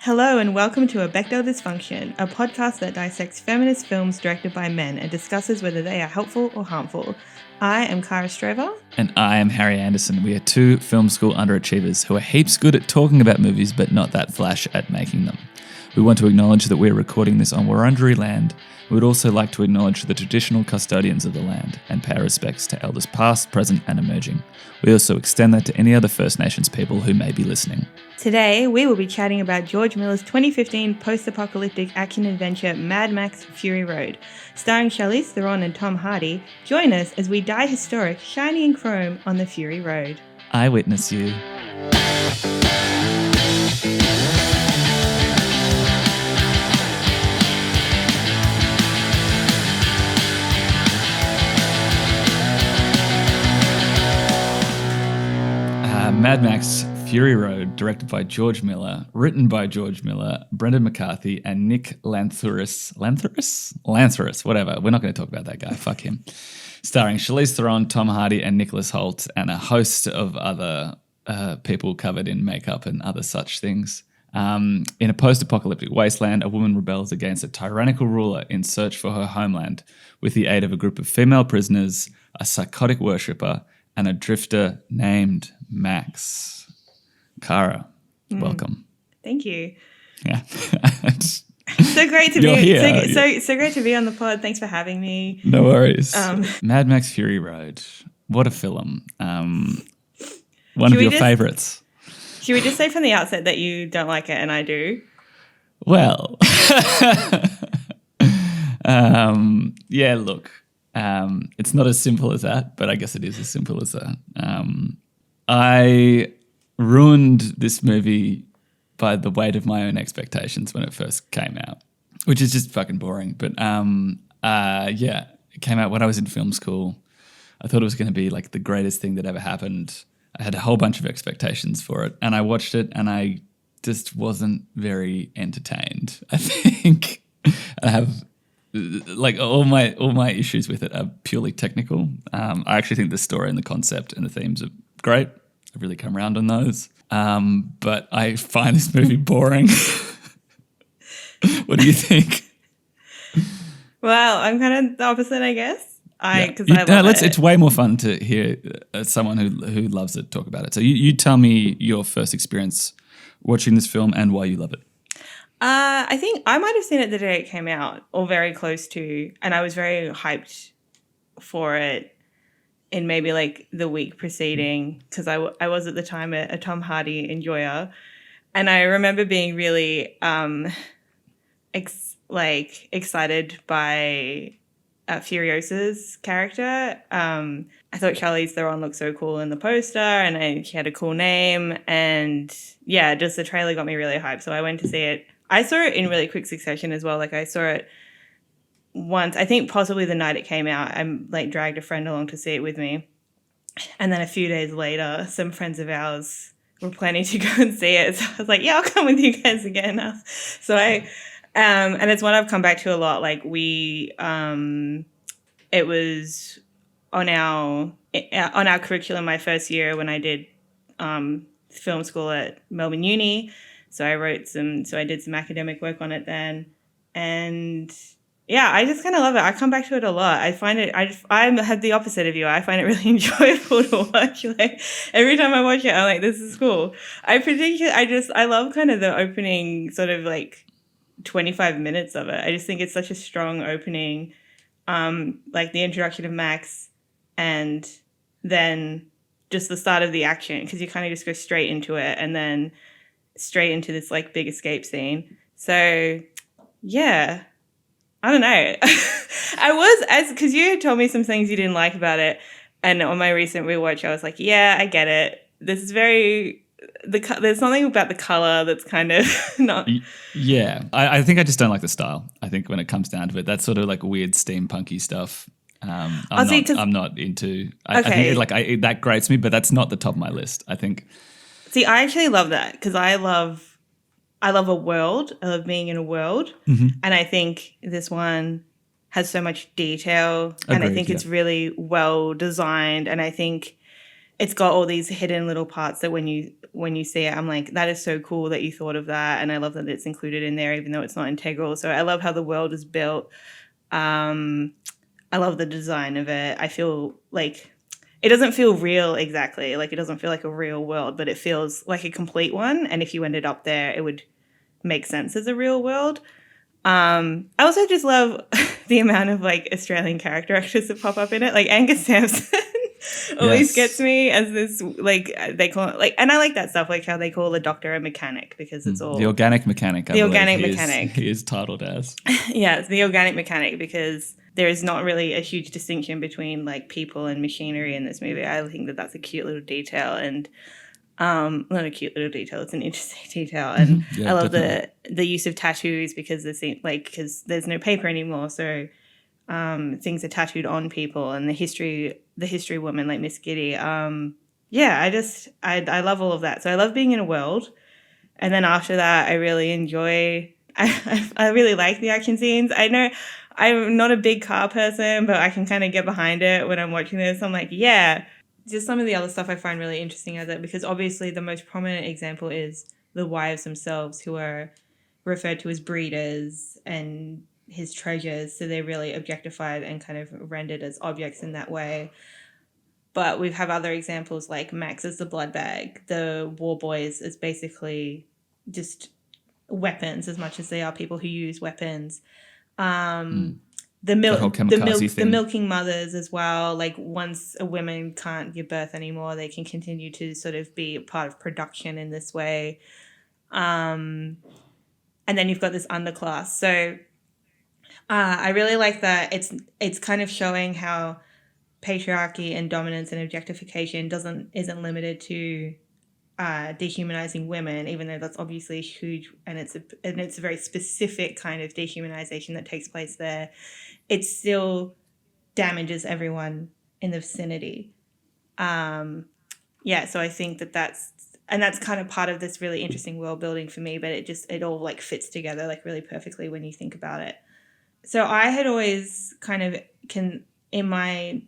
Hello and welcome to A Bechdel Dysfunction, a podcast that dissects feminist films directed by men and discusses whether they are helpful or harmful. I am Cara Strover. And I am Harry Anderson. We are two film school underachievers who are heaps good at talking about movies but not that flash at making them. We want to acknowledge that we're recording this on Wurundjeri land. We would also like to acknowledge the traditional custodians of the land and pay our respects to elders past, present and emerging. We also extend that to any other First Nations people who may be listening. Today, we will be chatting about George Miller's 2015 post-apocalyptic action-adventure Mad Max Fury Road. Starring Charlize Theron and Tom Hardy, join us as we die historic, shiny and chrome on the Fury Road. I witness you. Mad Max Fury Road, directed by George Miller, written by George Miller, Brendan McCarthy, and Nick Lanthorus, whatever. We're not going to talk about that guy. Fuck him. Starring Charlize Theron, Tom Hardy, and Nicholas Hoult, and a host of other people covered in makeup and other such things. In a post-apocalyptic wasteland, a woman rebels against a tyrannical ruler in search for her homeland with the aid of a group of female prisoners, a psychotic worshipper, and a drifter named Max. Cara, welcome. Thank you. Yeah. So great to You're be here. So great to be on the pod. Thanks for having me. No worries. Mad Max Fury Road. What a film. One of your favorites. Should we just say from the outset that you don't like it and I do? Well, yeah, look, it's not as simple as that, but I guess it is as simple as that. I ruined this movie by the weight of my own expectations when it first came out, which is just fucking boring. But yeah, it came out when I was in film school. I thought it was going to be like the greatest thing that ever happened. I had a whole bunch of expectations for it, and I watched it, and I just wasn't very entertained. I think I have like all my issues with it are purely technical. I actually think the story and the concept and the themes are great. I've really come around on those. But I find this movie boring. What do you think? Well, I'm kind of the opposite, I guess. I love it. It's way more fun to hear someone who loves it talk about it. So you tell me your first experience watching this film and why you love it. I think I might have seen it the day it came out or very close to, and I was very hyped for it in maybe like the week preceding because I was at the time a Tom Hardy enjoyer, and I remember being really excited by Furiosa's character. I thought Charlize Theron looked so cool in the poster, and she had a cool name, and yeah, just the trailer got me really hyped. So I went to see it. I saw it in really quick succession as well. Like I saw it once, I think possibly the night it came out. I like dragged a friend along to see it with me, and then a few days later, some friends of ours were planning to go and see it. So I was like, "Yeah, I'll come with you guys again." So I, and it's one I've come back to a lot. Like it was on our curriculum my first year when I did film school at Melbourne Uni. So I did some academic work on it then, and yeah, I just kind of love it. I come back to it a lot. I find it. I have the opposite of you. I find it really enjoyable to watch. Like every time I watch it, I'm like, this is cool. I love kind of the opening sort of like 25 minutes of it. I just think it's such a strong opening, like the introduction of Max, and then just the start of the action because you kind of just go straight into it, and then straight into this like big escape scene. So yeah, I don't know. Because you had told me some things you didn't like about it, and on my recent rewatch I was like, yeah, I get it. This is there's something about the color that's kind of not. Yeah, I think I just don't like the style. I think when it comes down to it, that's sort of like weird steampunky stuff. I'm not into. I think that grates me, but that's not the top of my list. I think. See, I actually love that because I love a world. I love being in a world, and I think this one has so much detail, and I think it's really well designed, and I think it's got all these hidden little parts that when you see it, I'm like, that is so cool that you thought of that, and I love that it's included in there, even though it's not integral. So I love how the world is built. I love the design of it. I feel like it doesn't feel real exactly. Like, it doesn't feel like a real world, but it feels like a complete one. And if you ended up there, it would make sense as a real world. I also just love the amount of like Australian character actors that pop up in it. Like Angus Sampson always gets me as this, like, they call it, like, and I like that stuff, like how they call the doctor a mechanic, because it's all the organic mechanic. The organic mechanic. He is titled as. Yeah, it's the organic mechanic, because there is not really a huge distinction between like people and machinery in this movie. I think that that's a cute little detail, and not a cute little detail, it's an interesting detail. And Yeah, I love definitely. the use of tattoos, because there's no paper anymore, so things are tattooed on people, and the history woman like Miss Giddy. I love all of that. So I love being in a world, and then after that I really enjoy I really like the action scenes. I know I'm not a big car person, but I can kind of get behind it when I'm watching this. I'm like, yeah. Just some of the other stuff I find really interesting as it, because obviously the most prominent example is the wives themselves, who are referred to as breeders and his treasures. So they're really objectified and kind of rendered as objects in that way. But we have other examples like Max as the blood bag, the war boys as basically just weapons as much as they are people who use weapons. The milking mothers as well. Like, once a woman can't give birth anymore, they can continue to sort of be part of production in this way. And then you've got this underclass. So I really like that it's kind of showing how patriarchy and dominance and objectification isn't limited to dehumanizing women, even though that's obviously huge, and it's a very specific kind of dehumanization that takes place there. It still damages everyone in the vicinity. So I think that's kind of part of this really interesting world building for me, but it all like fits together like really perfectly when you think about it. So I had always kind of conceptualized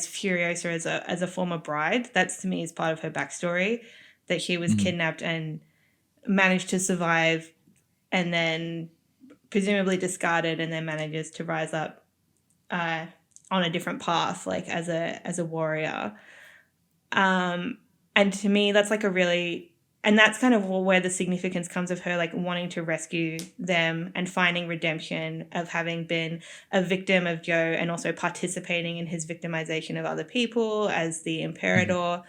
Furiosa as a former bride. That's, to me, is part of her backstory, that she was kidnapped and managed to survive, and then presumably discarded, and then manages to rise up on a different path, like as a warrior. And to me, that's like and that's kind of where the significance comes of her, like wanting to rescue them and finding redemption of having been a victim of Joe, and also participating in his victimization of other people as the Imperator.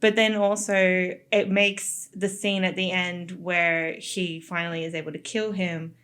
But then also it makes the scene at the end where she finally is able to kill him,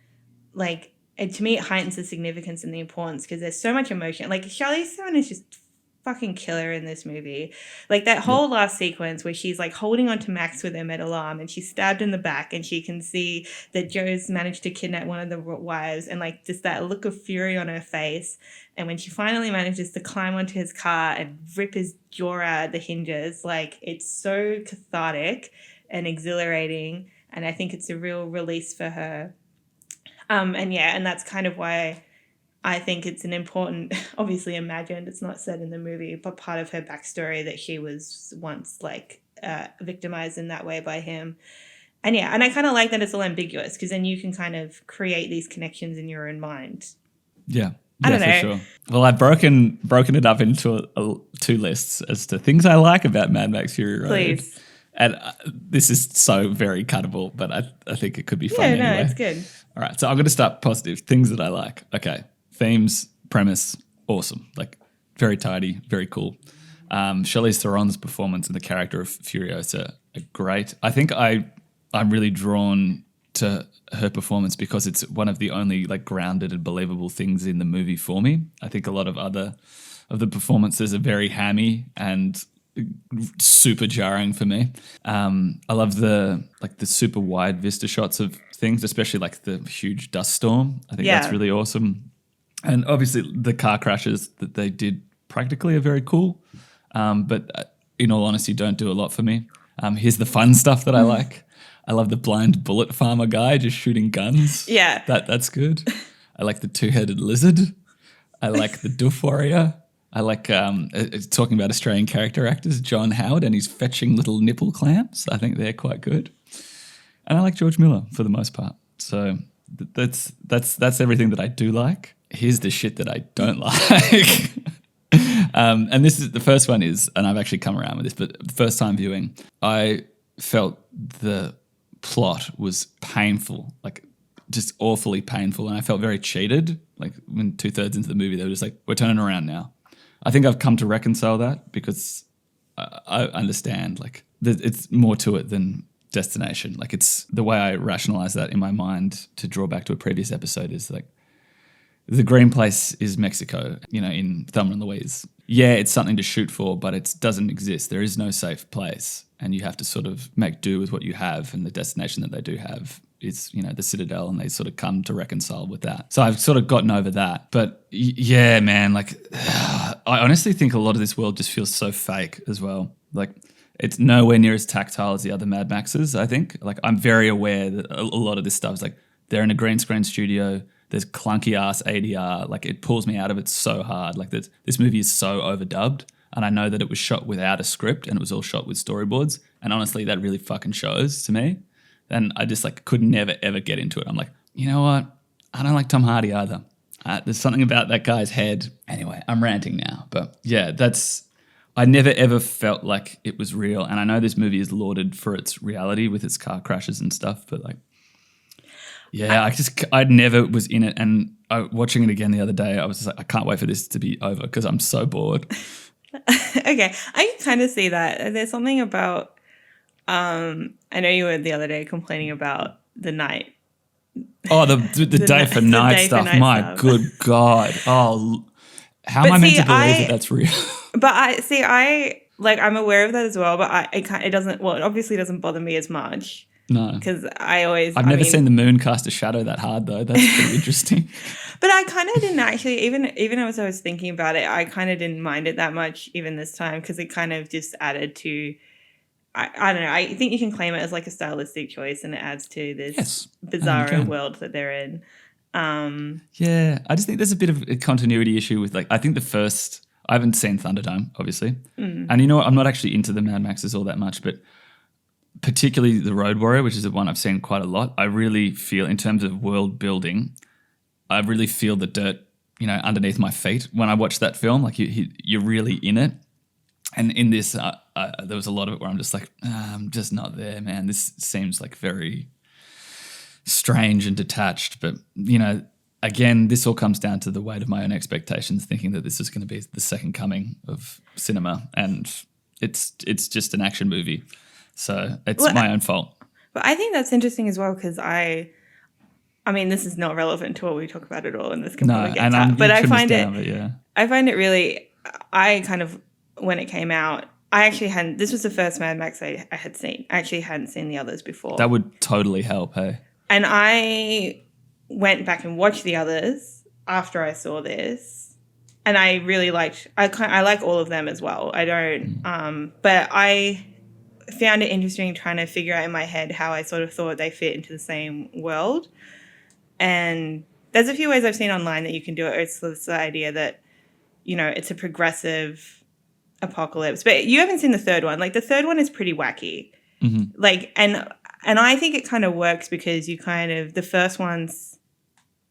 like, and to me it heightens the significance and the importance, because there's so much emotion. Like, Charlize Theron is just fucking killer in this movie. Like, that whole last sequence where she's like holding on to Max with her metal arm, and she's stabbed in the back, and she can see that Joe's managed to kidnap one of the wives, and like just that look of fury on her face. And when she finally manages to climb onto his car and rip his jaw out at the hinges, like, it's so cathartic and exhilarating, and I think it's a real release for her. And that's kind of why I think it's an important, obviously imagined, it's not said in the movie, but part of her backstory, that she was once like victimized in that way by him. And I kind of like that it's all ambiguous, because then you can kind of create these connections in your own mind. Yeah. I don't know. For sure. Well, I've broken it up into two lists as to things I like about Mad Max Fury Road. Please. And this is so very cuttable, but I think it could be fun anyway. Yeah, no, it's good. All right, so I'm going to start positive. Things that I like. Okay, themes, premise, awesome. Like, very tidy, very cool. Charlize Theron's performance and the character of Furiosa are great. I think I'm really drawn to her performance because it's one of the only like grounded and believable things in the movie for me. I think a lot of the performances are very hammy and super jarring for me. I love the super wide vista shots of things, especially like the huge dust storm. I think that's really awesome. And obviously the car crashes that they did practically are very cool. But in all honesty, don't do a lot for me. Here's the fun stuff that I like. I love the blind bullet farmer guy just shooting guns. Yeah. That's good. I like the two-headed lizard. I like the doof warrior. I like talking about Australian character actors, John Howard and his fetching little nipple clamps. I think they're quite good. And I like George Miller for the most part. So that's everything that I do like. Here's the shit that I don't like. And this is the first one is, and I've actually come around with this, but the first time viewing, I felt the plot was painful, like just awfully painful. And I felt very cheated. Like when 2/3 into the movie, they were just like, we're turning around now. I think I've come to reconcile that because I understand like it's more to it than destination. Like it's the way I rationalize that in my mind to draw back to a previous episode is like, the green place is Mexico, in Thelma and Louise. Yeah, it's something to shoot for, but it doesn't exist. There is no safe place, and you have to sort of make do with what you have, and the destination that they do have is, the Citadel, and they sort of come to reconcile with that. So I've sort of gotten over that. But yeah, man, like I honestly think a lot of this world just feels so fake as well. Like it's nowhere near as tactile as the other Mad Maxes, I think. Like I'm very aware that a lot of this stuff is like they're in a green screen studio. There's clunky ass ADR. Like it pulls me out of it so hard. Like this movie is so overdubbed. And I know that it was shot without a script and it was all shot with storyboards. And honestly, that really fucking shows to me. And I just like could never, ever get into it. I'm like, you know what? I don't like Tom Hardy either. There's something about that guy's head. Anyway, I'm ranting now. But yeah, I never, ever felt like it was real. And I know this movie is lauded for its reality with its car crashes and stuff. But like, yeah, I never was in it. And watching it again the other day, I was just like, I can't wait for this to be over because I'm so bored. Okay, I can kind of see that. There's something about, I know you were the other day complaining about the night. Oh, the day for night stuff. My good God. Oh, how am I meant to believe that that's real? But I'm aware of that as well, but it doesn't, well, it obviously doesn't bother me as much. No. Because I've never seen the moon cast a shadow that hard though. That's pretty interesting. But I kind of didn't actually, even as I was thinking about it, I kind of didn't mind it that much even this time because it kind of just added to, I don't know, I think you can claim it as like a stylistic choice and it adds to this bizarre world that they're in. Yeah, I just think there's a bit of a continuity issue with like, I think I haven't seen Thunderdome, obviously. And you know what, I'm not actually into the Mad Maxes all that much, but particularly the Road Warrior, which is the one I've seen quite a lot, I really feel in terms of world building, I really feel the dirt, underneath my feet when I watch that film. Like you're really in it. And in this, there was a lot of it where I'm just like, I'm just not there, man. This seems like very strange and detached. But, again, this all comes down to the weight of my own expectations, thinking that this is going to be the second coming of cinema. And it's just an action movie. So it's my own fault. But I think that's interesting as well because I mean, this is not relevant to what we talk about at all, and this can probably get cut. But I find it really. I kind of when it came out, I actually hadn't. This was the first Mad Max I had seen. I actually hadn't seen the others before. That would totally help, hey. And I went back and watched the others after I saw this, and I really liked. I like all of them as well. I don't. But I found it interesting trying to figure out in my head how I sort of thought they fit into the same world. And there's a few ways I've seen online that you can do it. It's this idea that, it's a progressive apocalypse. But you haven't seen the third one. Like the third one is pretty wacky. Mm-hmm. Like, and I think it kind of works because the first one's,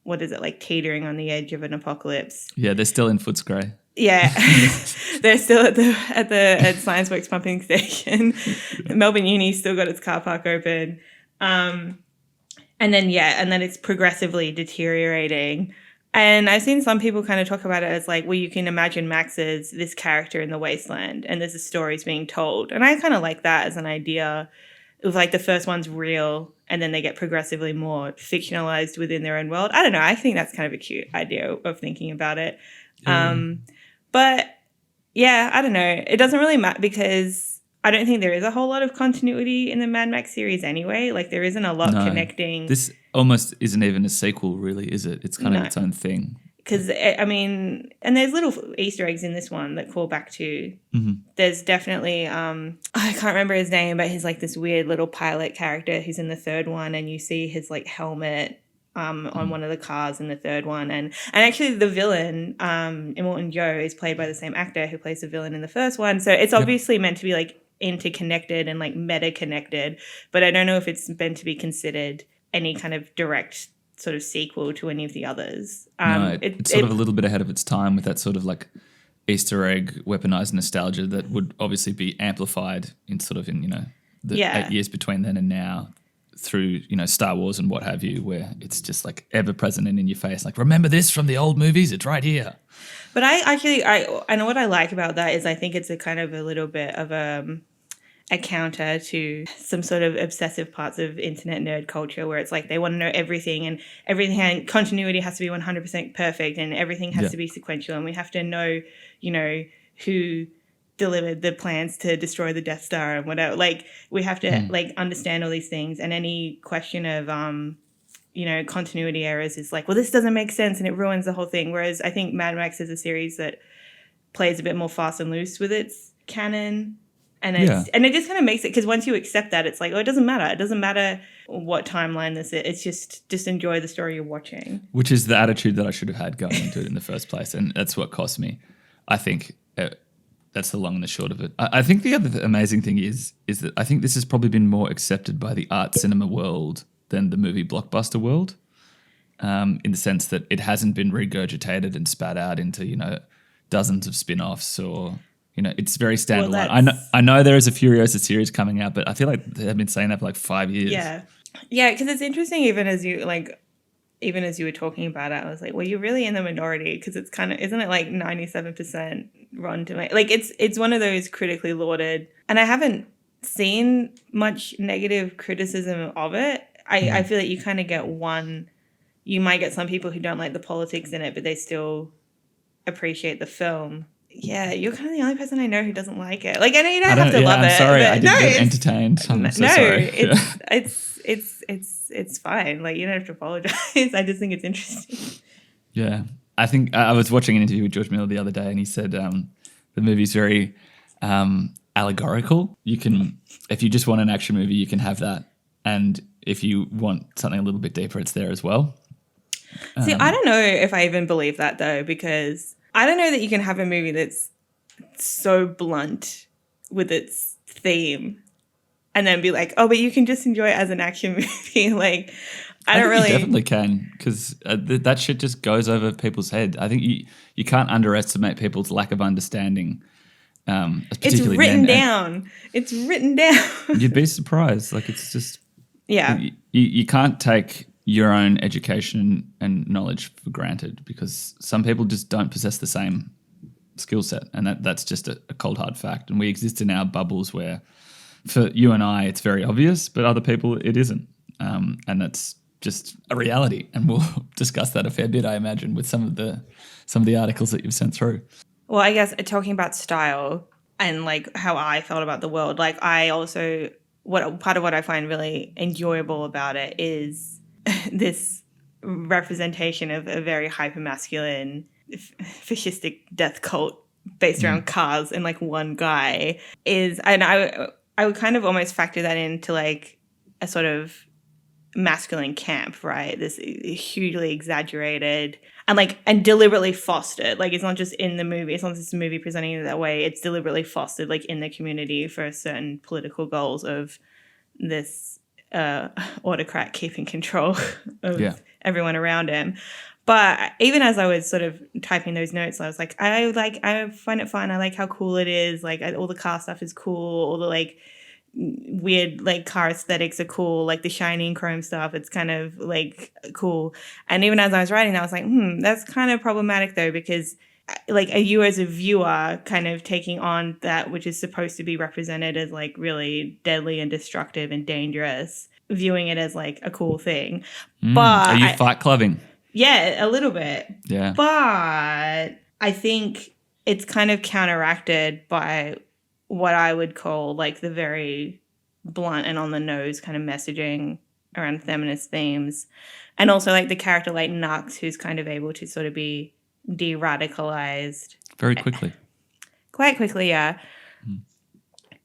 what is it, like teetering on the edge of an apocalypse. Yeah, they're still in Footscray. Yeah, they're still at Science Works pumping station. Melbourne Uni's still got its car park open, and then it's progressively deteriorating. And I've seen some people kind of talk about it as like, well, you can imagine Max as this character in the wasteland, and there's a stories being told, and I kind of like that as an idea. Of like the first one's real, and then they get progressively more fictionalized within their own world. I don't know. I think that's kind of a cute idea of thinking about it. But yeah, I don't know. It doesn't really matter because I don't think there is a whole lot of continuity in the Mad Max series anyway. Like there isn't a lot connecting. This almost isn't even a sequel, really, is it? It's kind of its own thing. Because, I mean, and there's little Easter eggs in this one that call back to, there's definitely, I can't remember his name, but he's like this weird little pilot character who's in the third one, and you see his like helmet on one of the cars in the third one. And actually the villain, Immortan Joe, is played by the same actor who plays the villain in the first one. So it's obviously meant to be like interconnected and like meta connected, but I don't know if it's meant to be considered any kind of direct sort of sequel to any of the others. No, it's sort of a little bit ahead of its time with that sort of like Easter egg weaponized nostalgia that would obviously be amplified in the 8 years between then and now through, Star Wars and what have you, where it's just like ever present and in your face. Like, remember this from the old movies? It's right here. But I know what I like about that is I think it's a kind of a little bit of a counter to some sort of obsessive parts of internet nerd culture where it's like they want to know everything and continuity has to be 100% perfect and everything has to be sequential and we have to know, who delivered the plans to destroy the Death Star and whatever. Like we have to like understand all these things, and any question of continuity errors is like, well, this doesn't make sense and it ruins the whole thing. Whereas I think Mad Max is a series that plays a bit more fast and loose with its canon. And it just kind of makes it, because once you accept that, it's like, oh, it doesn't matter. It doesn't matter what timeline this is. It's just enjoy the story you're watching. Which is the attitude that I should have had going into it in the first place. And that's what cost me. I think that's the long and the short of it. I think the other amazing thing is that I think this has probably been more accepted by the art cinema world than the movie blockbuster world, in the sense that it hasn't been regurgitated and spat out into, dozens of spin-offs or... it's very standalone. Well, I know there is a Furiosa series coming out, but I feel like they've been saying that for like 5 years. Yeah, because it's interesting. Even as you were talking about it, I was like, well, you're really in the minority because it's kind of, isn't it like 97% Rotten Tomatoes? Like it's one of those critically lauded, and I haven't seen much negative criticism of it. I feel like you kind of get one. You might get some people who don't like the politics in it, but they still appreciate the film. Yeah, you're kind of the only person I know who doesn't like it. Like, I know you don't have to love it. Sorry, I didn't get entertained. I'm so sorry. It's fine. Like, you don't have to apologize. I just think it's interesting. Yeah, I think I was watching an interview with George Miller the other day, and he said the movie's very allegorical. You can, if you just want an action movie, you can have that, and if you want something a little bit deeper, it's there as well. See, I don't know if I even believe that though, because I don't know that you can have a movie that's so blunt with its theme and then be like, oh, but you can just enjoy it as an action movie. Like, I don't really... You definitely can, because that shit just goes over people's head. I think you can't underestimate people's lack of understanding. It's written down. It's written down. You'd be surprised. Like, it's just... Yeah. You can't take your own education and knowledge for granted, because some people just don't possess the same skill set, and that's just a cold hard fact. And we exist in our bubbles where, for you and I, it's very obvious, but other people it isn't, and that's just a reality. And we'll discuss that a fair bit, I imagine, with some of the articles that you've sent through. Well, I guess talking about style and like how I felt about the world, like I also part of what I find really enjoyable about it is this representation of a very hyper-masculine, fascistic death cult based around cars and like one guy is, and I would kind of almost factor that into like a sort of masculine camp, right? This hugely exaggerated and deliberately fostered. Like, it's not just in the movie. It's not just a movie presenting it that way. It's deliberately fostered like in the community for certain political goals of this autocrat keeping control of everyone around him. But even as I was sort of typing those notes, I was like, I find it fun. I like how cool it is. Like, all the car stuff is cool. All the like weird like car aesthetics are cool. Like the shiny and chrome stuff, it's kind of like cool. And even as I was writing, I was like, that's kind of problematic though, because like you as a viewer kind of taking on that which is supposed to be represented as like really deadly and destructive and dangerous, viewing it as like a cool thing. But are you fight clubbing? Yeah, a little bit. Yeah. But I think it's kind of counteracted by what I would call like the very blunt and on the nose kind of messaging around feminist themes. And also like the character like Nux, who's kind of able to sort of be de-radicalized. Very quickly. Quite quickly, yeah.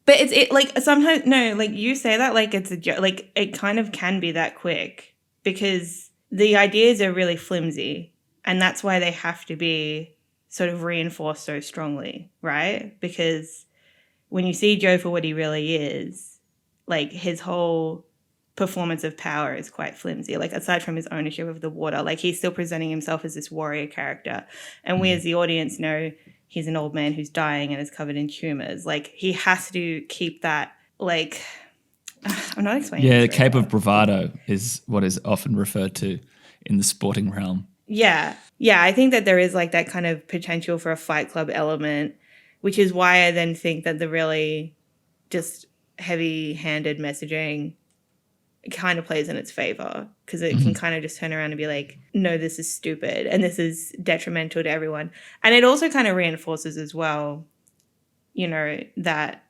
But it's like sometimes, no, like you say that like it's a joke. Like it kind of can be that quick, because the ideas are really flimsy, and that's why they have to be sort of reinforced so strongly, right? Because when you see Joe for what he really is, like his whole performance of power is quite flimsy. Like aside from his ownership of the water, like he's still presenting himself as this warrior character. And we as the audience know he's an old man who's dying and is covered in tumors. Like he has to keep that, like, I'm not explaining. Yeah, the this very cape well. of bravado is what is often referred to in the sporting realm. Yeah. Yeah, I think that there is like that kind of potential for a Fight Club element, which is why I then think that the really just heavy-handed messaging kind of plays in its favor, because it can kind of just turn around and be like, no, this is stupid and this is detrimental to everyone. And it also kind of reinforces as well, you know, that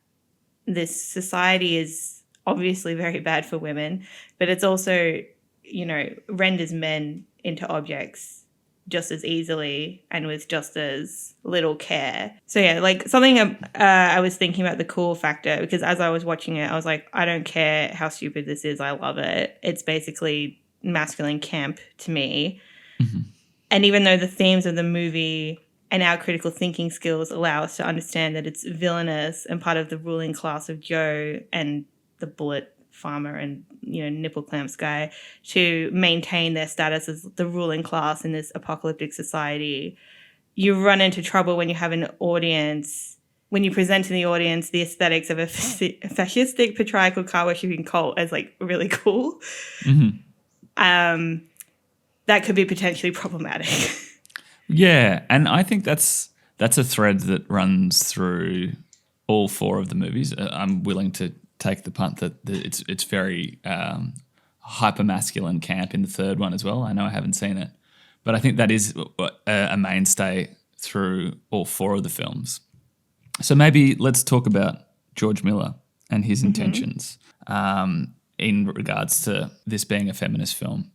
this society is obviously very bad for women, but it's also, you know, renders men into objects just as easily and with just as little care. So yeah, like something I was thinking about the cool factor, because as I was watching it, I was like, I don't care how stupid this is. I love it. It's basically masculine camp to me. And even though the themes of the movie and our critical thinking skills allow us to understand that it's villainous and part of the ruling class of Joe and the bullet farmer and, you know, nipple clamps guy to maintain their status as the ruling class in this apocalyptic society, you run into trouble when you have an audience, when you present to the audience the aesthetics of a fascistic patriarchal car worshipping cult as like really cool. That could be potentially problematic. Yeah, and I think that's a thread that runs through all four of the movies. I'm willing to take the punt that it's very hyper masculine camp in the third one as well. I know I haven't seen it, but I think that is a mainstay through all four of the films. So maybe let's talk about George Miller and his intentions in regards to this being a feminist film.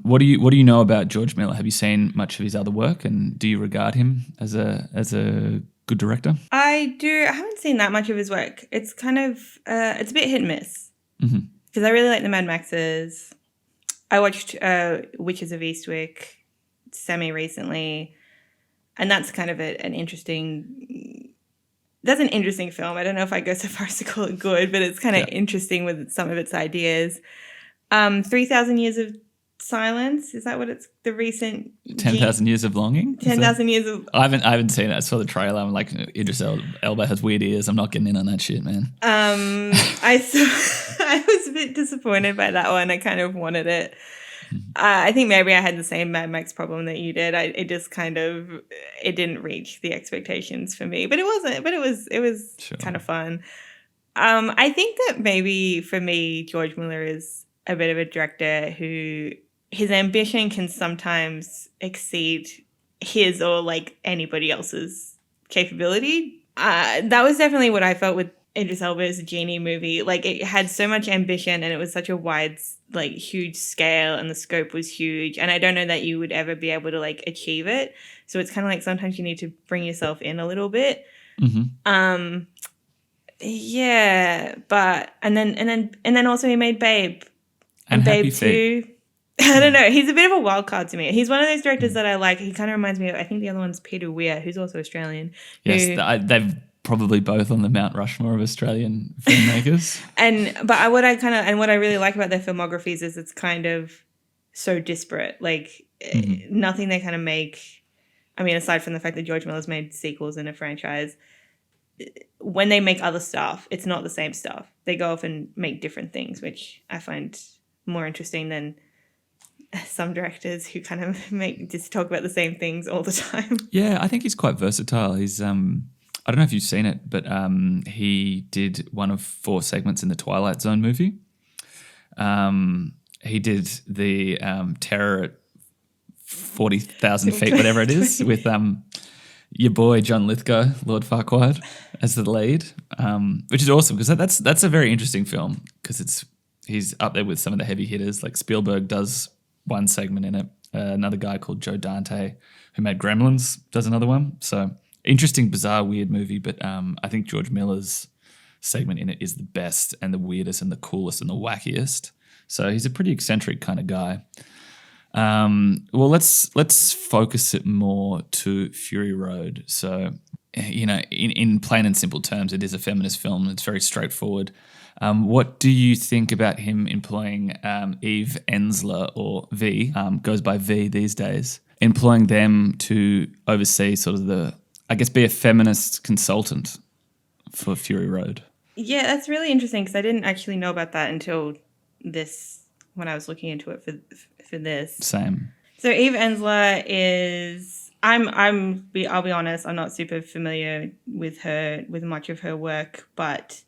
What do you know about George Miller? Have you seen much of his other work, and do you regard him as a good director? I do. I haven't seen that much of his work. It's kind of, it's a bit hit and miss. Because I really like the Mad Maxes. I watched Witches of Eastwick semi-recently. And that's kind of an interesting film. I don't know if I go so far as to call it good, but it's kind of interesting with some of its ideas. 3,000 Years of Silence, is that what it's the recent 10,000 Years of Longing? 10,000 Years of I haven't seen it. I saw the trailer. I'm like, Idris Elba has weird ears. I'm not getting in on that shit, man. I was a bit disappointed by that one. I kind of wanted it. I think maybe I had the same Mad Max problem that you did. It just kind of, it didn't reach the expectations for me, but it wasn't. But it was Sure. kind of fun. I think that maybe for me, George Miller is a bit of a director who his ambition can sometimes exceed his or like anybody else's capability. That was definitely what I felt with Idris Elba's Genie movie. Like it had so much ambition and it was such a wide, like huge scale, and the scope was huge. And I don't know that you would ever be able to like achieve it. So it's kind of like sometimes you need to bring yourself in a little bit. Yeah, but and then also he made Babe. And Babe Happy Feet. 2. I don't know. He's a bit of a wild card to me. He's one of those directors that I like. He kind of reminds me of, I think the other one's Peter Weir, who's also Australian. Yes, they've probably both on the Mount Rushmore of Australian filmmakers. What I really like about their filmographies is it's kind of so disparate. Like nothing they kind of make. I mean, aside from the fact that George Miller's made sequels in a franchise, when they make other stuff, it's not the same stuff. They go off and make different things, which I find more interesting than some directors who kind of just talk about the same things all the time. Yeah, I think he's quite versatile. He's I don't know if you've seen it, but he did one of 4 segments in the Twilight Zone movie. He did the Terror at 40,000 feet, whatever it is, with your boy John Lithgow, Lord Farquaad, as the lead, which is awesome because that's a very interesting film because he's up there with some of the heavy hitters. Like Spielberg does one segment in it. Another guy called Joe Dante, who made Gremlins, does another one. So interesting, bizarre, weird movie. But I think George Miller's segment in it is the best and the weirdest and the coolest and the wackiest. So he's a pretty eccentric kind of guy. Well, let's focus it more to Fury Road. So, in plain and simple terms, it is a feminist film. It's very straightforward. What do you think about him employing Eve Ensler, or V, goes by V these days, employing them to oversee sort of be a feminist consultant for Fury Road? Yeah, that's really interesting because I didn't actually know about that until when I was looking into it for this. Same. So Eve Ensler is I'll be honest, I'm not super familiar with much of her work, but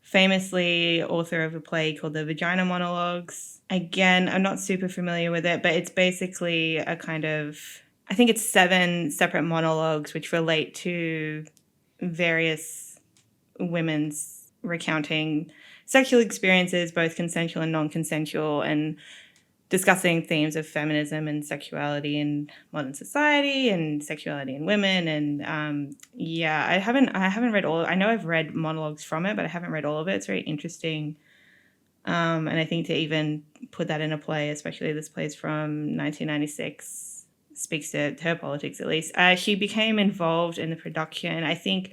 famously author of a play called The Vagina Monologues. Again, I'm not super familiar with it, but it's basically a kind of, I think it's 7 separate monologues which relate to various women's recounting sexual experiences, both consensual and non-consensual, and discussing themes of feminism and sexuality in modern society and sexuality in women. And I haven't read all. I know I've read monologues from it, but I haven't read all of it. It's very interesting. And I think to even put that in a play, especially this play is from 1996, speaks to her politics at least. She became involved in the production. I think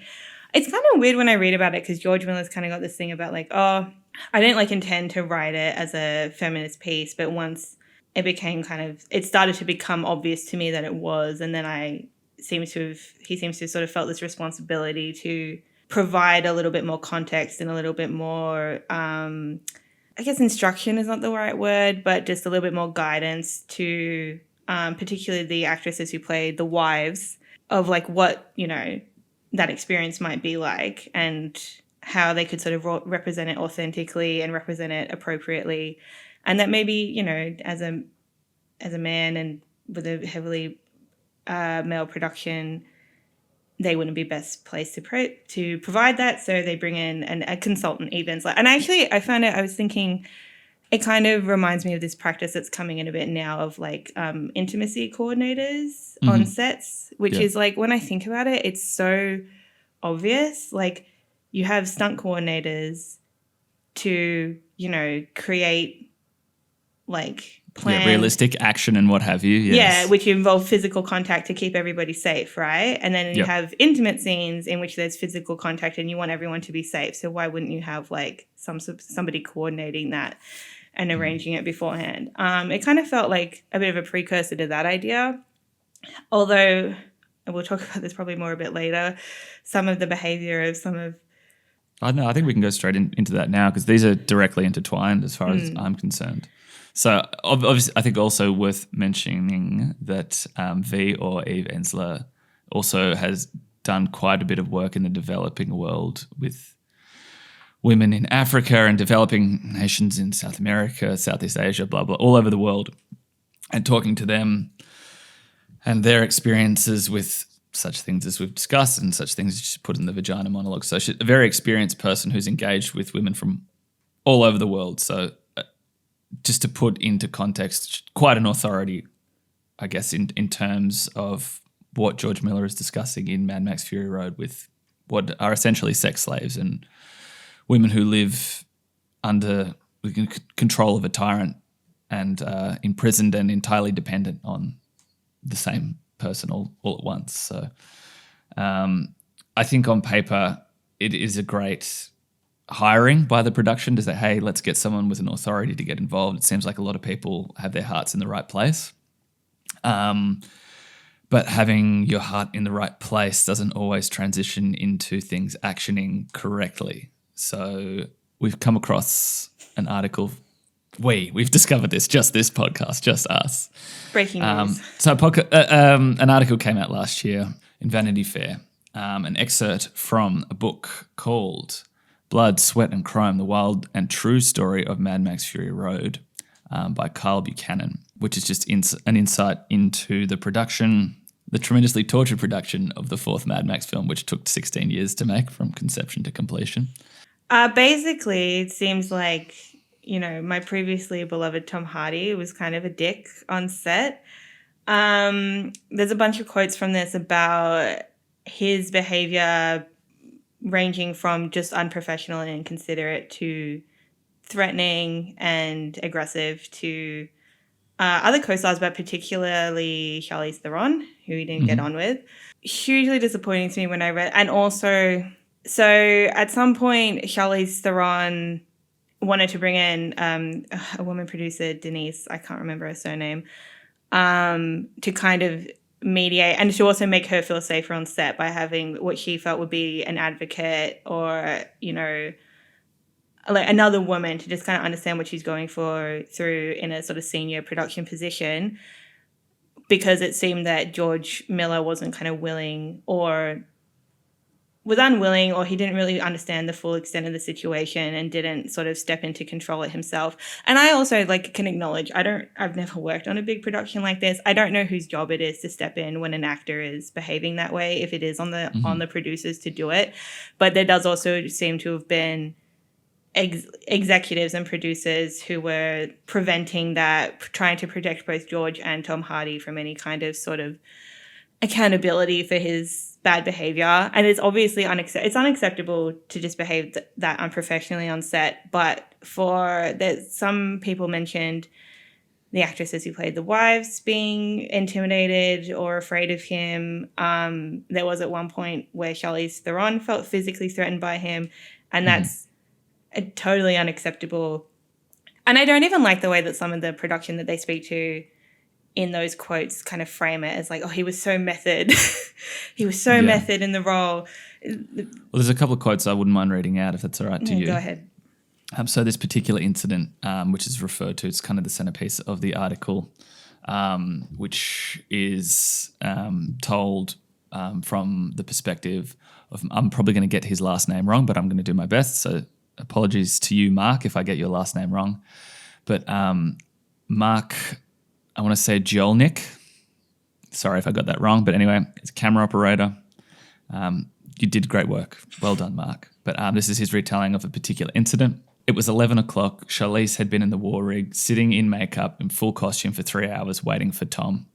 it's kind of weird when I read about it because George Miller's kind of got this thing about like, oh, I didn't intend to write it as a feminist piece, but once it started to become obvious to me that it was, and then he seems to sort of felt this responsibility to provide a little bit more context and a little bit more, I guess instruction is not the right word, but just a little bit more guidance to particularly the actresses who played the wives of like what, that experience might be like and how they could sort of represent it authentically and represent it appropriately. And that maybe, as a man and with a heavily male production, they wouldn't be best placed to provide that. So they bring in a consultant, even. And actually, I found it, I was thinking, it kind of reminds me of this practice that's coming in a bit now of like intimacy coordinators on sets, which is like, when I think about it, it's so obvious. Like you have stunt coordinators to, create like plans. Realistic action and what have you. Yes. Yeah, which involve physical contact to keep everybody safe, right? And then you have intimate scenes in which there's physical contact and you want everyone to be safe. So why wouldn't you have like somebody coordinating that and arranging it beforehand? It kind of felt like a bit of a precursor to that idea. Although, and we'll talk about this probably more a bit later, some of the behavior of some of... I don't know, I think we can go straight into that now because these are directly intertwined as far as I'm concerned. So obviously, I think also worth mentioning that V, or Eve Ensler, also has done quite a bit of work in the developing world with women in Africa and developing nations in South America, Southeast Asia, blah, blah, all over the world, and talking to them and their experiences with such things as we've discussed and such things as she put in the Vagina Monologue. So she's a very experienced person who's engaged with women from all over the world. So just to put into context, quite an authority, I guess, in terms of what George Miller is discussing in Mad Max Fury Road with what are essentially sex slaves and women who live under the control of a tyrant and imprisoned and entirely dependent on the same person all at once. So I think on paper it is a great hiring by the production to say, hey, let's get someone with an authority to get involved. It seems like a lot of people have their hearts in the right place. But having your heart in the right place doesn't always transition into things actioning correctly. So we've come across an article. We've discovered this podcast, just us. Breaking news. An article came out last year in Vanity Fair, an excerpt from a book called Blood, Sweat and Chrome, The Wild and True Story of Mad Max Fury Road by Kyle Buchanan, which is just an insight into the production, the tremendously tortured production of the fourth Mad Max film, which took 16 years to make from conception to completion. Basically, it seems like, my previously beloved Tom Hardy was kind of a dick on set. There's a bunch of quotes from this about his behavior ranging from just unprofessional and inconsiderate to threatening and aggressive to other co-stars, but particularly Charlize Theron, who he didn't get on with. Hugely disappointing to me when I read. And also, so at some point, Charlize Theron wanted to bring in a woman producer, Denise, I can't remember her surname, to kind of mediate and to also make her feel safer on set by having what she felt would be an advocate or, you know, like another woman to just kind of understand what she's going through in a sort of senior production position, because it seemed that George Miller wasn't kind of willing or was unwilling, or he didn't really understand the full extent of the situation and didn't sort of step in to control it himself. And I also can acknowledge, I've never worked on a big production like this. I don't know whose job it is to step in when an actor is behaving that way, if it is on the producers to do it. But there does also seem to have been executives and producers who were preventing that, trying to protect both George and Tom Hardy from any kind of sort of accountability for his bad behavior. And it's obviously it's unacceptable to just behave that unprofessionally on set. But some people mentioned the actresses who played the wives being intimidated or afraid of him. There was at one point where Charlize Theron felt physically threatened by him, and that's totally unacceptable. And I don't even like the way that some of the production that they speak to in those quotes kind of frame it as like, oh, he was so method. He was so method in the role. Well, there's a couple of quotes I wouldn't mind reading out if that's all right to you. Go ahead. So this particular incident, which is referred to, it's kind of the centerpiece of the article, which is told from the perspective of, I'm probably going to get his last name wrong, but I'm going to do my best. So apologies to you, Mark, if I get your last name wrong. But Mark, I want to say Jolnick. Sorry if I got that wrong. But anyway, it's a camera operator. You did great work. Well done, Mark. But this is his retelling of a particular incident. It was 11 o'clock. Charlize had been in the war rig, sitting in makeup in full costume for 3 hours waiting for Tom.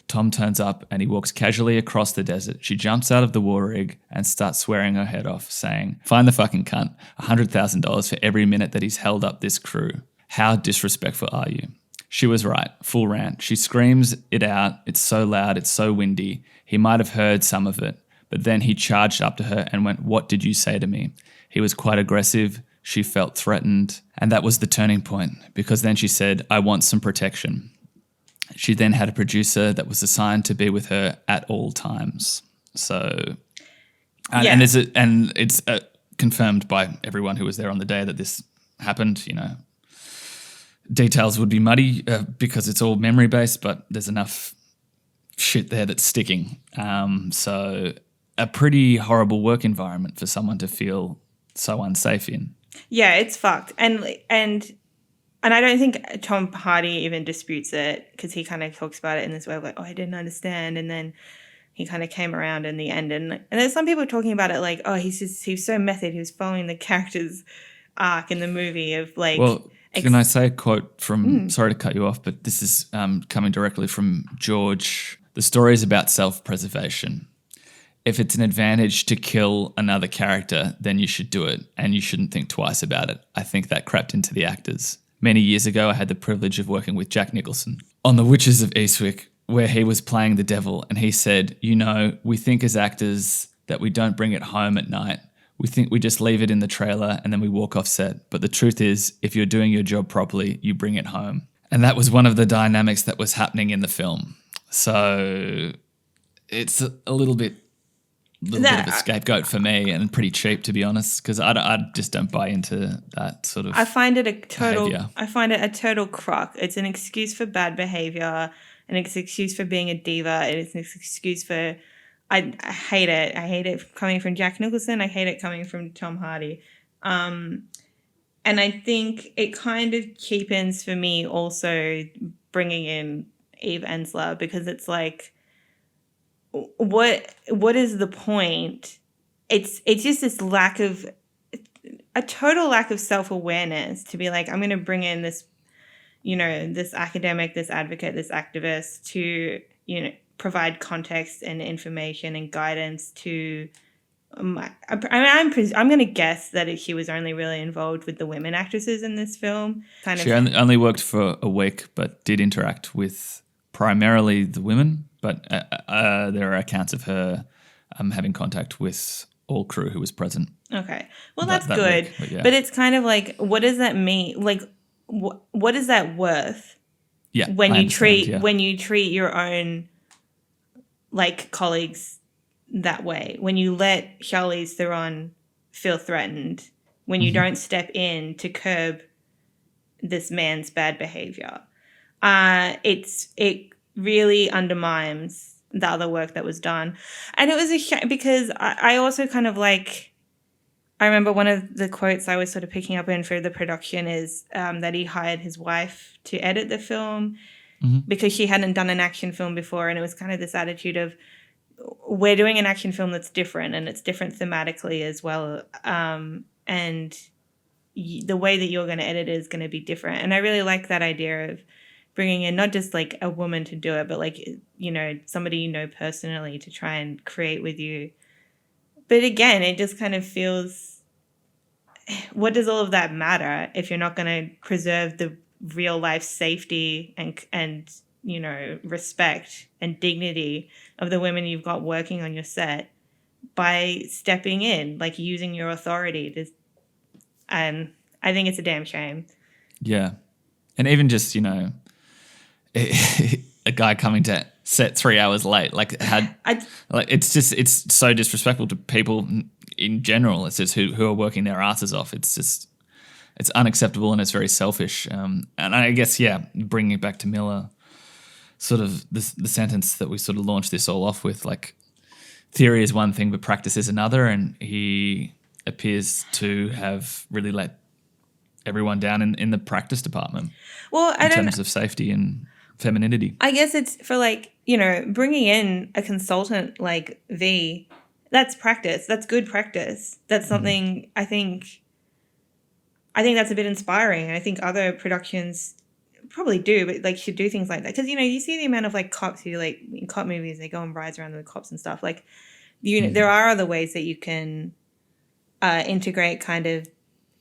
Tom turns up and he walks casually across the desert. She jumps out of the war rig and starts swearing her head off, saying, "Find the fucking cunt. $100,000 for every minute that he's held up this crew. How disrespectful are you?" She was right. Full rant. She screams it out. It's so loud. It's so windy. He might have heard some of it. But then he charged up to her and went, "What did you say to me?" He was quite aggressive. She felt threatened. And that was the turning point, because then she said, "I want some protection." She then had a producer that was assigned to be with her at all times. So, and it's confirmed by everyone who was there on the day that this happened. You know, details would be muddy because it's all memory based, but there's enough shit there that's sticking. So, a pretty horrible work environment for someone to feel so unsafe in. Yeah, it's fucked, and I don't think Tom Hardy even disputes it, because he kind of talks about it in this way of like, oh, I didn't understand. And then he kind of came around in the end. And there's some people talking about it like, oh, he's so method. He was following the character's arc in the movie of like. Well, can I say a quote from, sorry to cut you off, but this is coming directly from George. The story is about self-preservation. If it's an advantage to kill another character, then you should do it, and you shouldn't think twice about it. I think that crept into the actors. Many years ago, I had the privilege of working with Jack Nicholson on The Witches of Eastwick, where he was playing the devil, and he said, "You know, we think as actors that we don't bring it home at night. We think we just leave it in the trailer and then we walk off set. But the truth is, if you're doing your job properly, you bring it home." And that was one of the dynamics that was happening in the film. So it's a little bit of a scapegoat for me, and pretty cheap, to be honest, because I just don't buy into that sort of I find it a behavior. total crock. It's an excuse for bad behavior, and it's an excuse for being a diva. It's an excuse for I hate it. I hate it coming from Jack Nicholson. I hate it coming from Tom Hardy. And I think it kind of cheapens for me also bringing in Eve Ensler, because it's like, what is the point? It's just this a total lack of self-awareness to be like, I'm going to bring in this, you know, this academic, this advocate, this activist to, you know, provide context and information and guidance to I'm going to guess that she was only really involved with the women actresses in this film. She only worked for a week, but did interact with primarily the women. But there are accounts of her having contact with all crew who was present. Okay, well that's good. Week, but it's kind of like, what does that mean? Like, what is that worth? Yeah, when you treat your own like colleagues that way, when you let Charlize Theron feel threatened, when you don't step in to curb this man's bad behavior, it really undermines the other work that was done. And it was a shame because I also kind of like, I remember one of the quotes I was sort of picking up in for the production is that he hired his wife to edit the film because she hadn't done an action film before. And it was kind of this attitude of, we're doing an action film that's different, and it's different thematically as well. And the way that you're going to edit it is going to be different. And I really like that idea of bringing in not just like a woman to do it, but like, you know, somebody you know personally to try and create with you. But again, it just kind of feels, what does all of that matter if you're not going to preserve the real life safety and you know, respect and dignity of the women you've got working on your set by stepping in, like using your authority to, and I think it's a damn shame. Yeah. And even just, you know, a guy coming to set 3 hours late, like it's so disrespectful to people in general. It's just who are working their asses off. It's unacceptable, and it's very selfish. And I guess, bringing it back to Miller, sort of the sentence that we sort of launched this all off with, like, theory is one thing, but practice is another. And he appears to have really let everyone down in the practice department. Well, in terms of safety and femininity. I guess it's for, like, you know, bringing in a consultant like V, that's practice. That's good practice. That's something I think that's a bit inspiring. And I think other productions probably do, but like should do things like that. Because, you know, you see the amount of like cops who, like, in cop movies, they go and rides around with cops and stuff. Like, you know, there are other ways that you can integrate kind of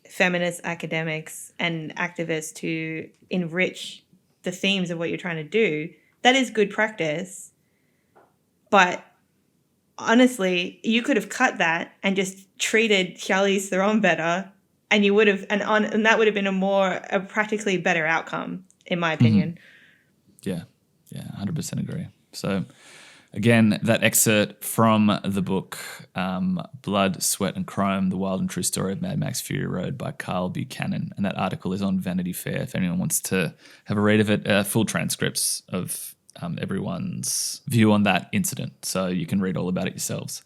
feminist academics and activists to enrich the themes of what you're trying to do. That is good practice. But honestly, you could have cut that and just treated Charlize Theron better, and you would have, and that would have been a practically better outcome, in my opinion. Yeah, 100% agree. So, again, that excerpt from the book Blood, Sweat and Chrome, The Wild and True Story of Mad Max Fury Road by Carl Buchanan. And that article is on Vanity Fair if anyone wants to have a read of it. Full transcripts of everyone's view on that incident. So you can read all about it yourselves.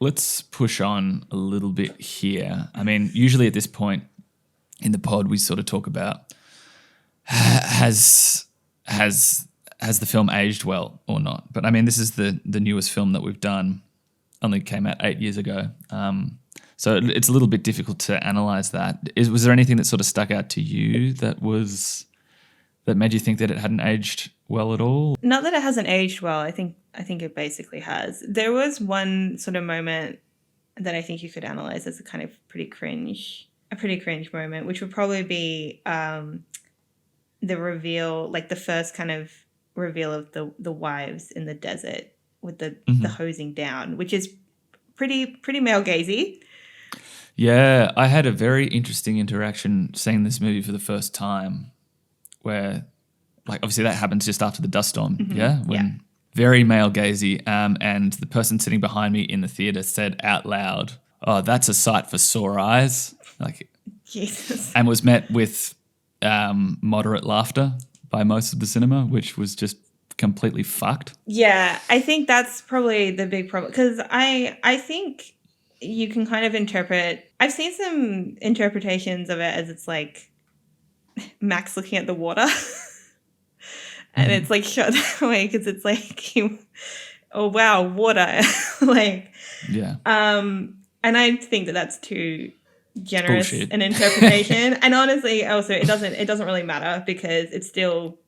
Let's push on a little bit here. I mean, usually at this point in the pod, we sort of talk about has the film aged well or not? But I mean, this is the newest film that we've done. Only came out 8 years ago. So it's a little bit difficult to analyze that. Was there anything that sort of stuck out to you that made you think that it hadn't aged well at all? Not that it hasn't aged well. I think it basically has. There was one sort of moment that I think you could analyze as a kind of pretty cringe moment, which would probably be the reveal, like the first kind of reveal of the wives in the desert with the hosing down, which is pretty male gazy. Yeah, I had a very interesting interaction seeing this movie for the first time, where, like, obviously that happens just after the dust storm, very male gazy, and the person sitting behind me in the theater said out loud, "Oh, that's a sight for sore eyes," like, Jesus, and was met with moderate laughter by most of the cinema, which was just completely fucked. Yeah, I think that's probably the big problem, because I think you can kind of interpret, I've seen some interpretations of it as it's like Max looking at the water and it's like shot that way because it's like, oh wow, water. Like, yeah. And I think that that's too generous an interpretation. And honestly, also it doesn't really matter because it's still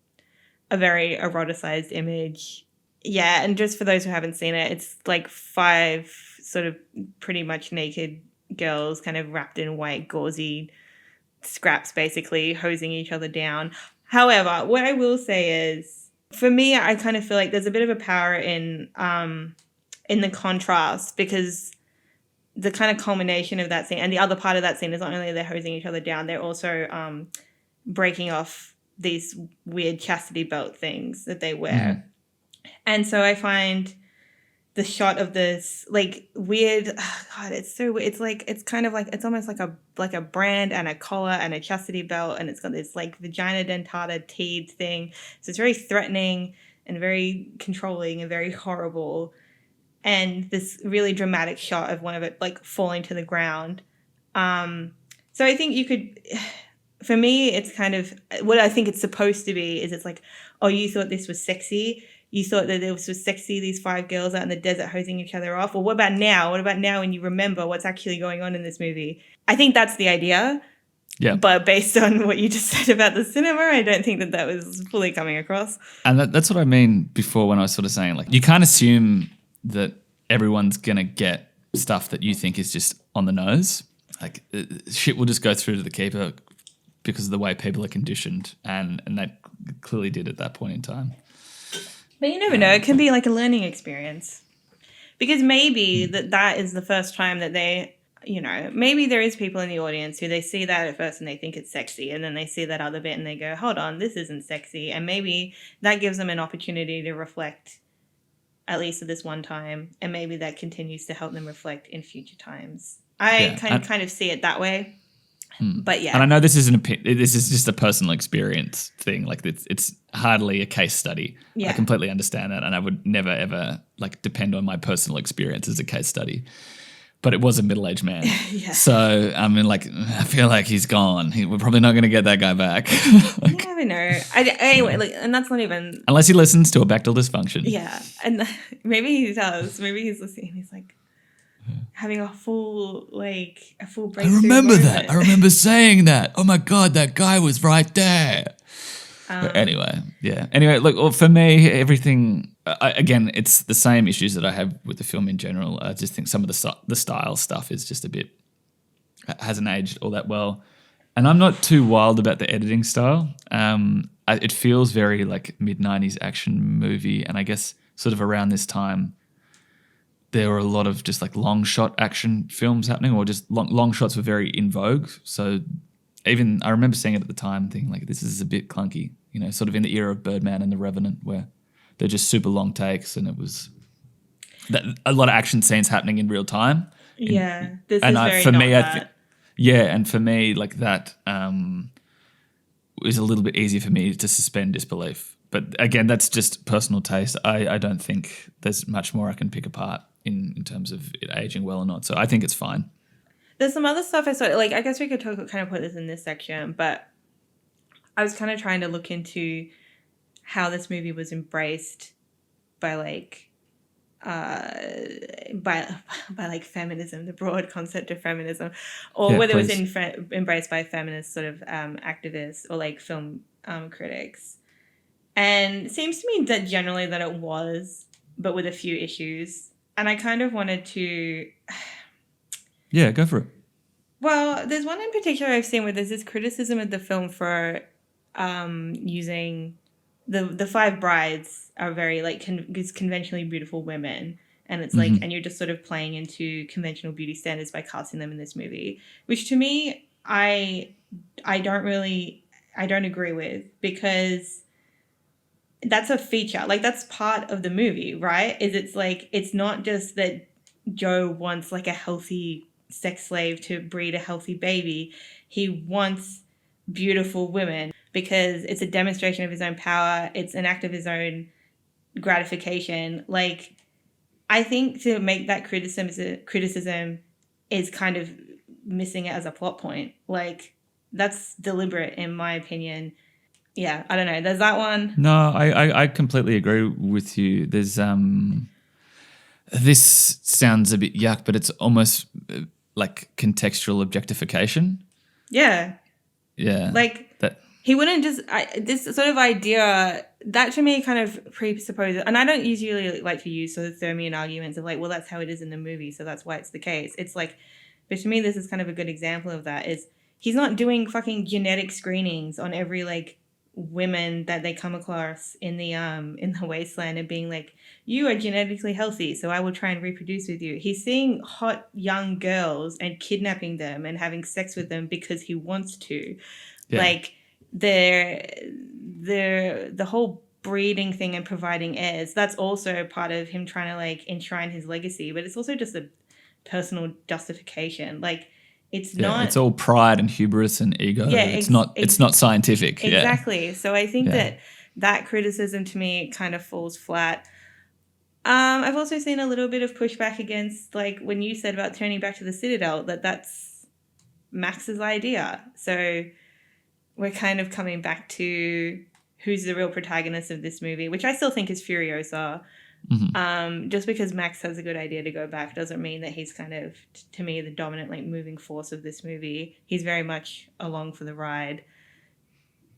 a very eroticized image Yeah, and just for those who haven't seen it, it's like 5 sort of pretty much naked girls kind of wrapped in white gauzy scraps, basically hosing each other down. However, what I will say is, for me, I kind of feel like there's a bit of a power in the contrast, because the kind of culmination of that scene, and the other part of that scene, is not only they're hosing each other down, they're also breaking off these weird chastity belt things that they wear. And so I find the shot of this like weird, God, it's so weird. It's like, it's kind of like, it's almost like a brand and a collar and a chastity belt, and it's got this like vagina dentata teeth thing. So it's very threatening and very controlling and very horrible. And this really dramatic shot of one of it like falling to the ground. So I think you could, for me, it's kind of what I think it's supposed to be is, it's like, oh, you thought this was sexy? You thought that this was sexy, these 5 girls out in the desert hosing each other off? Well, what about now? What about now when you remember what's actually going on in this movie? I think that's the idea. Yeah. But based on what you just said about the cinema, I don't think that was fully coming across. And that's what I mean before when I was sort of saying, like, you can't assume that everyone's going to get stuff that you think is just on the nose. Like, shit will just go through to the keeper because of the way people are conditioned. And that clearly did at that point in time. But you never know. It can be like a learning experience. Because maybe that is the first time that they, you know, maybe there is people in the audience who they see that at first and they think it's sexy. And then they see that other bit and they go, hold on, this isn't sexy. And maybe that gives them an opportunity to reflect, at least at this one time. And maybe that continues to help them reflect in future times. I kind of see it that way. But yeah. And I know this isn't this is just a personal experience thing. Like, it's hardly a case study. Yeah. I completely understand that, and I would never ever like depend on my personal experience as a case study. But it was a middle-aged man. Yeah. So I mean, like, I feel like he's gone. We're probably not going to get that guy back. You never know. Anyway, like, and that's not even, unless he listens to A Bechdel Dysfunction. yeah. And maybe he does. Maybe he's listening. He's like having a full breakthrough. I remember moment. that. I remember saying that. Oh my God, that guy was right there. But anyway, yeah. Anyway, look, well, for me, everything, again, it's the same issues that I have with the film in general. I just think some of the style stuff is just a bit, hasn't aged all that well. And I'm not too wild about the editing style. It feels very like mid-90s action movie. And I guess sort of around this time, there were a lot of just like long shot action films happening, or just long shots were very in vogue. So even I remember seeing it at the time thinking like, this is a bit clunky, you know, sort of in the era of Birdman and The Revenant, where they're just super long takes, and it was a lot of action scenes happening in real time. Yeah, this and is very for not me, that. and for me, like that was a little bit easier for me to suspend disbelief. But again, that's just personal taste. I don't think there's much more I can pick apart in terms of it aging well or not. So I think it's fine. There's some other stuff I saw. Like, I guess we could kind of put this in this section, but I was kind of trying to look into how this movie was embraced by like feminism, the broad concept of feminism, or whether it was embraced by feminist sort of activists or like film critics. And it seems to me that generally that it was, but with a few issues. And I kind of wanted to... Yeah, go for it. Well, there's one in particular I've seen where there's this criticism of the film for using... The 5 brides are very, like, conventionally beautiful women. And it's like... And you're just sort of playing into conventional beauty standards by casting them in this movie. Which to me, I don't agree with, because... That's a feature. Like, that's part of the movie, right? It's like, it's not just that Joe wants like a healthy sex slave to breed a healthy baby. He wants beautiful women because it's a demonstration of his own power. It's an act of his own gratification. Like, I think to make that criticism is kind of missing it as a plot point. Like, that's deliberate in my opinion. Yeah, I don't know. There's that one. No, I completely agree with you. There's this sounds a bit yuck, but it's almost like contextual objectification. Yeah. Yeah. Like that. He wouldn't just this sort of idea that to me kind of presupposes, and I don't usually like to use sort of Thermian arguments of like, well, that's how it is in the movie, so that's why it's the case. It's like, but to me, this is kind of a good example of that. Is he's not doing fucking genetic screenings on every like women that they come across in the wasteland and being like, you are genetically healthy, so I will try and reproduce with you. He's seeing hot young girls and kidnapping them and having sex with them because he wants to. Yeah. Like the whole breeding thing and providing heirs, that's also part of him trying to like enshrine his legacy, but it's also just a personal justification. Like it's not, it's all pride and hubris and ego. Yeah, it's not scientific. Exactly. Yeah. So I think that criticism to me kind of falls flat. I've also seen a little bit of pushback against, like, when you said about turning back to the Citadel, that's Max's idea. So we're kind of coming back to who's the real protagonist of this movie, which I still think is Furiosa. Mm-hmm. Just because Max has a good idea to go back doesn't mean that he's kind of, to me, the dominant like moving force of this movie. He's very much along for the ride.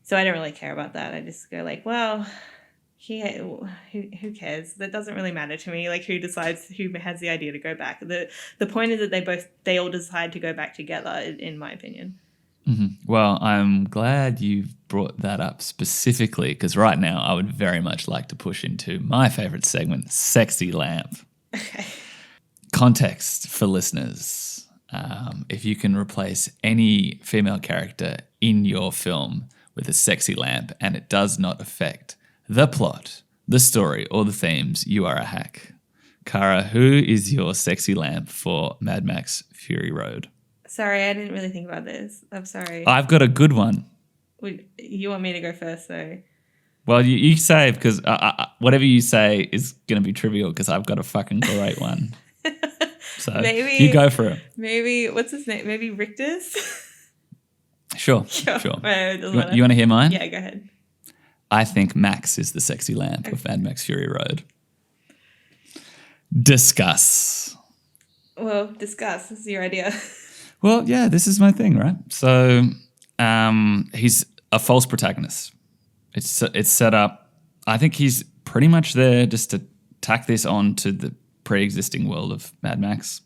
So I don't really care about that. I just go like, well, who cares? That doesn't really matter to me. Like, who decides, who has the idea to go back? The point is that they all decide to go back together, in my opinion. Mm-hmm. Well, I'm glad you've brought that up specifically, because right now I would very much like to push into my favorite segment, Sexy Lamp. Okay. Context for listeners. If you can replace any female character in your film with a sexy lamp and it does not affect the plot, the story, or the themes, you are a hack. Cara, who is your sexy lamp for Mad Max Fury Road? Sorry, I didn't really think about this. I'm sorry. I've got a good one. You want me to go first, though? Well, you say, because whatever you say is going to be trivial because I've got a fucking great one. So maybe, you go for it. Maybe, what's his name? Maybe Richter's? Sure. You want to hear mine? Yeah, go ahead. I think Max is the sexy lamp of Mad Max Fury Road. Discuss. Well, discuss. This is your idea. Well, yeah, this is my thing, right? So he's a false protagonist. It's set up. I think he's pretty much there just to tack this on to the pre-existing world of Mad Max.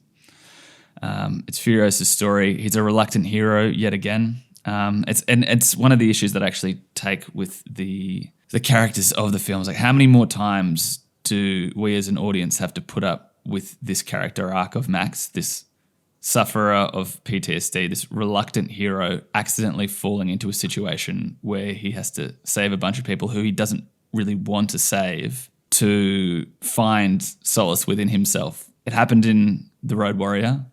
It's Furiosa's story. He's a reluctant hero yet again. It's one of the issues that I actually take with the characters of the films. Like, how many more times do we as an audience have to put up with this character arc of Max, this sufferer of PTSD, this reluctant hero accidentally falling into a situation where he has to save a bunch of people who he doesn't really want to save to find solace within himself? It happened in The Road Warrior.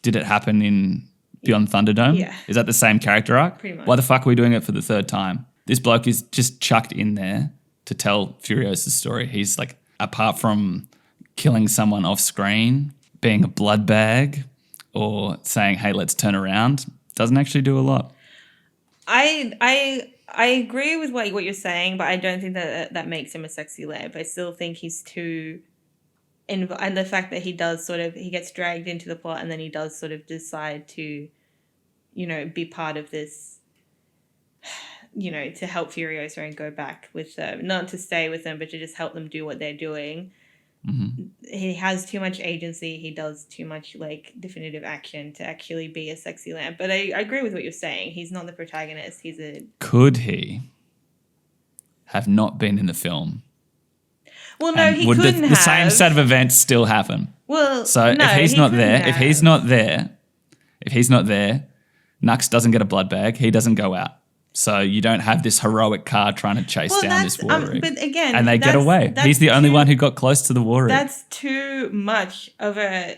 Did it happen in Beyond Thunderdome? Yeah. Is that the same character arc? Pretty much. Why the fuck are we doing it for the third time? This bloke is just chucked in there to tell Furiosa's story. He's like, apart from killing someone off screen, being a blood bag, or saying, hey, let's turn around, doesn't actually do a lot. I agree with what you're saying, but I don't think that makes him a sexy lamp. I still think he's too... And the fact that he gets dragged into the plot and then he does sort of decide to, be part of this, to help Furiosa and go back with them. Not to stay with them, but to just help them do what they're doing. Mm-hmm. He has too much agency. He does too much, like, definitive action to actually be a sexy lamp. But I agree with what you're saying. He's not the protagonist. Could he have not been in the film? Well, no, he couldn't have. The same set of events still happen? Well, so no, if he's not there, have. if he's not there, Nux doesn't get a blood bag. He doesn't go out. So you don't have this heroic car trying to chase down this war rig. But again, and they get away. He's the only one who got close to the war rig. That's too much of a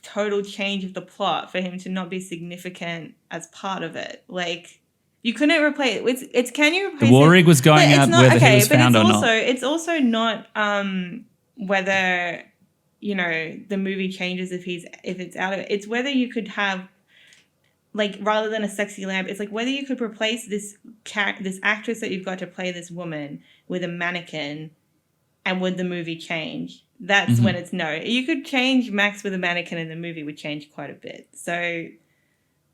total change of the plot for him to not be significant as part of it. Like, you couldn't replace it's can you replace the war rig was going out whether he was found or not. It's also not whether the movie changes if it's out of it. It's whether you could have, like, rather than a sexy lamp, it's like whether you could replace this actress that you've got to play this woman with a mannequin, and would the movie change? That's when it's no. You could change Max with a mannequin and the movie would change quite a bit. So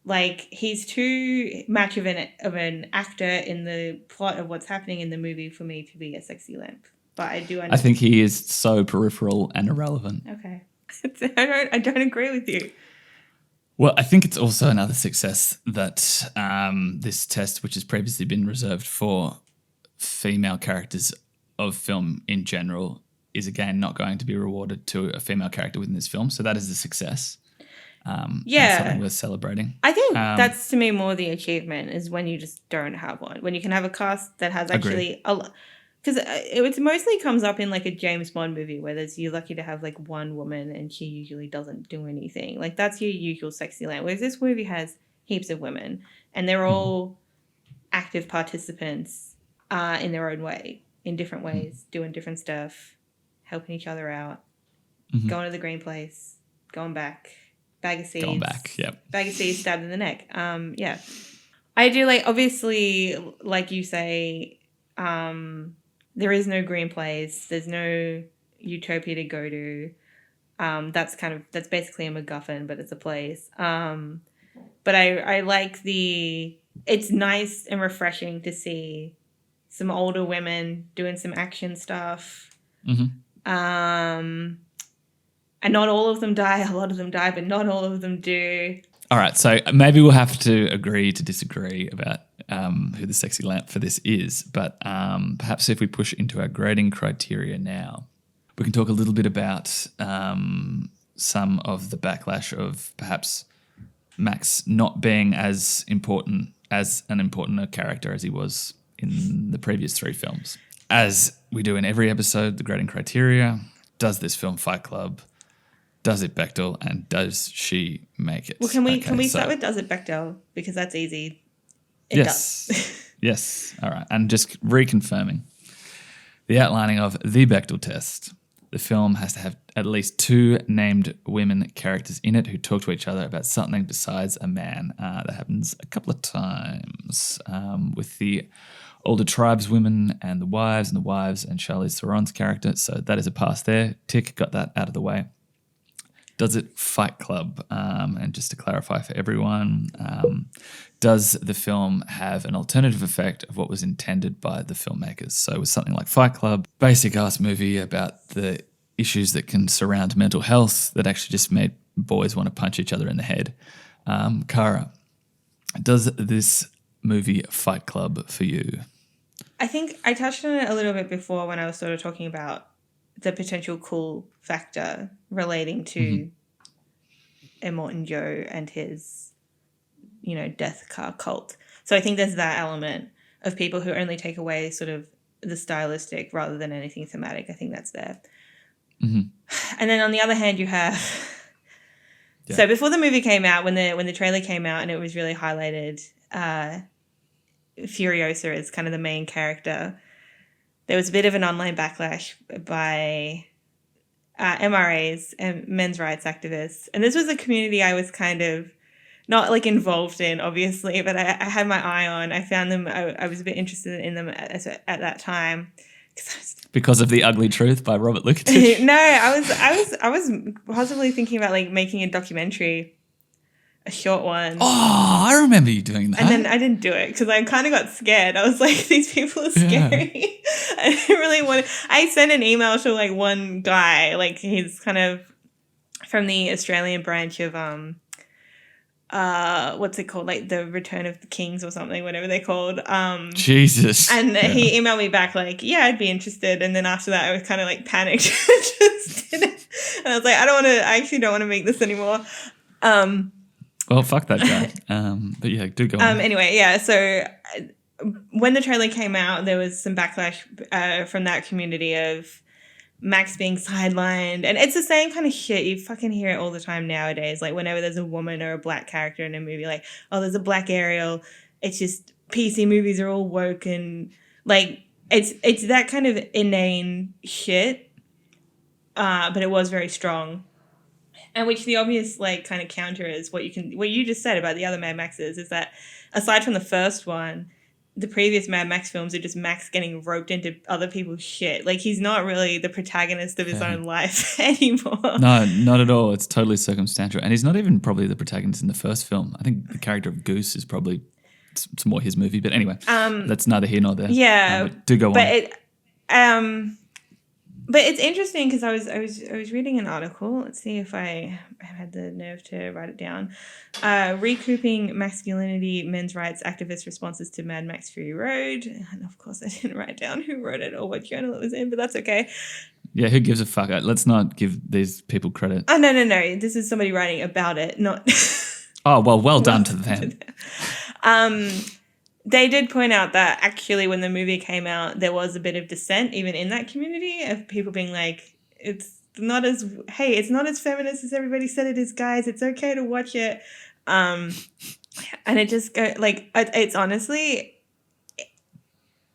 like he's too much of an actor in the plot of what's happening in the movie for me to be a sexy lamp. But I do understand. I think he is so peripheral and irrelevant. Okay. I don't agree with you. Well, I think it's also another success that this test, which has previously been reserved for female characters of film in general, is again not going to be rewarded to a female character within this film. So that is a success. And something worth celebrating. I think that's to me more the achievement is when you just don't have one. When you can have a cast that has actually a lot. Because it mostly comes up in like a James Bond movie where you're lucky to have like one woman and she usually doesn't do anything. Like that's your usual sexy lamp. Whereas this movie has heaps of women and they're all active participants in their own way, in different ways, doing different stuff, helping each other out, going to the green place, going back, bag of seeds. Going back, yep. Bag of seeds stabbed in the neck. Yeah. I do like, obviously, like you say, there is no green place. There's no utopia to go to. That's basically a MacGuffin, but it's a place. But I like it's nice and refreshing to see some older women doing some action stuff. And not all of them die. A lot of them die, but not all of them do. All right, so maybe we'll have to agree to disagree about who the sexy lamp for this is, but perhaps if we push into our grading criteria now, we can talk a little bit about some of the backlash of perhaps Max not being as important a character as he was in the previous three films. As we do in every episode, the grading criteria: does this film Fight Club? Does it Bechdel, and does she make it? Well, can we start with does it Bechdel, because that's easy. It does. Yes. All right. And just reconfirming the outlining of the Bechdel test. The film has to have at least two named women characters in it who talk to each other about something besides a man. That happens a couple of times with the older tribeswomen and the wives and Charlize Theron's character. So that is a pass there. Tick, got that out of the way. Does it Fight Club? And just to clarify for everyone, does the film have an alternative effect of what was intended by the filmmakers? So with something like Fight Club, basic-ass movie about the issues that can surround mental health that actually just made boys want to punch each other in the head. Cara, does this movie Fight Club for you? I think I touched on it a little bit before when I was sort of talking about the potential cool factor relating to Immortan Joe and his, death car cult. So I think there's that element of people who only take away sort of the stylistic rather than anything thematic. I think that's there. And then on the other hand, you have... Yeah. So before the movie came out, when the trailer came out and it was really highlighted, Furiosa is kind of the main character. There was a bit of an online backlash by MRAs and men's rights activists. And this was a community I was kind of not like involved in, obviously, but I had my eye on. I found them, I was a bit interested in them at that time. Because of The Ugly Truth by Robert Lukatich? No, I was possibly thinking about like making a documentary, a short one. Oh, I remember you doing that. And then I didn't do it because I kind of got scared. I was like, these people are scary. Yeah. I didn't really want to. I sent an email to like one guy, like he's kind of from the Australian branch of what's it called, like the Return of the Kings or something, whatever they're called. Jesus. And he emailed me back like, yeah, I'd be interested. And then after that, I was kind of like panicked. Just didn't. And I was like, I actually don't want to make this anymore. Well, fuck that guy. But yeah, do go on. Anyway, yeah. So when the trailer came out, there was some backlash from that community of Max being sidelined. And it's the same kind of shit. You fucking hear it all the time nowadays. Like whenever there's a woman or a black character in a movie, like, oh, there's a black Ariel. It's just PC movies are all woke and like it's that kind of inane shit. But it was very strong. And which the obvious like kind of counter is what you just said about the other Mad Maxes is that aside from the first one, the previous Mad Max films are just Max getting roped into other people's shit. Like, he's not really the protagonist of his own life anymore. No, not at all. It's totally circumstantial. And he's not even probably the protagonist in the first film. I think the character of Goose is probably it's more his movie. But anyway, that's neither here nor there. Yeah. Do go but on. But it's interesting because I was reading an article. Let's see if I had the nerve to write it down. Recouping masculinity, men's rights activist responses to Mad Max Fury Road. And of course, I didn't write down who wrote it or what journal it was in, but that's okay. Yeah, who gives a fuck? Let's not give these people credit. Oh, no. This is somebody writing about it, not... Oh, well done to them. They did point out that actually when the movie came out, there was a bit of dissent even in that community of people being like, it's not as feminist as everybody said it is, guys. It's okay to watch it. And it just go like, it's honestly,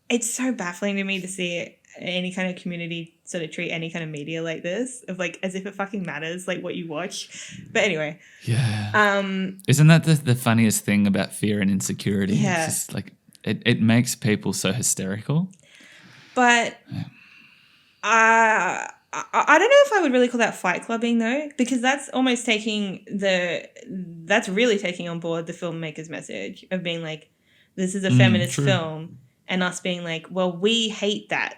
it's so baffling to me to see any kind of community sort of treat any kind of media like this, of like as if it fucking matters like what you watch. But anyway, isn't that the funniest thing about fear and insecurity? Yeah, it's just like it makes people so hysterical. But I don't know if I would really call that fight clubbing though, because that's almost that's really taking on board the filmmaker's message of being like, this is a feminist film, and us being like, well, we hate that,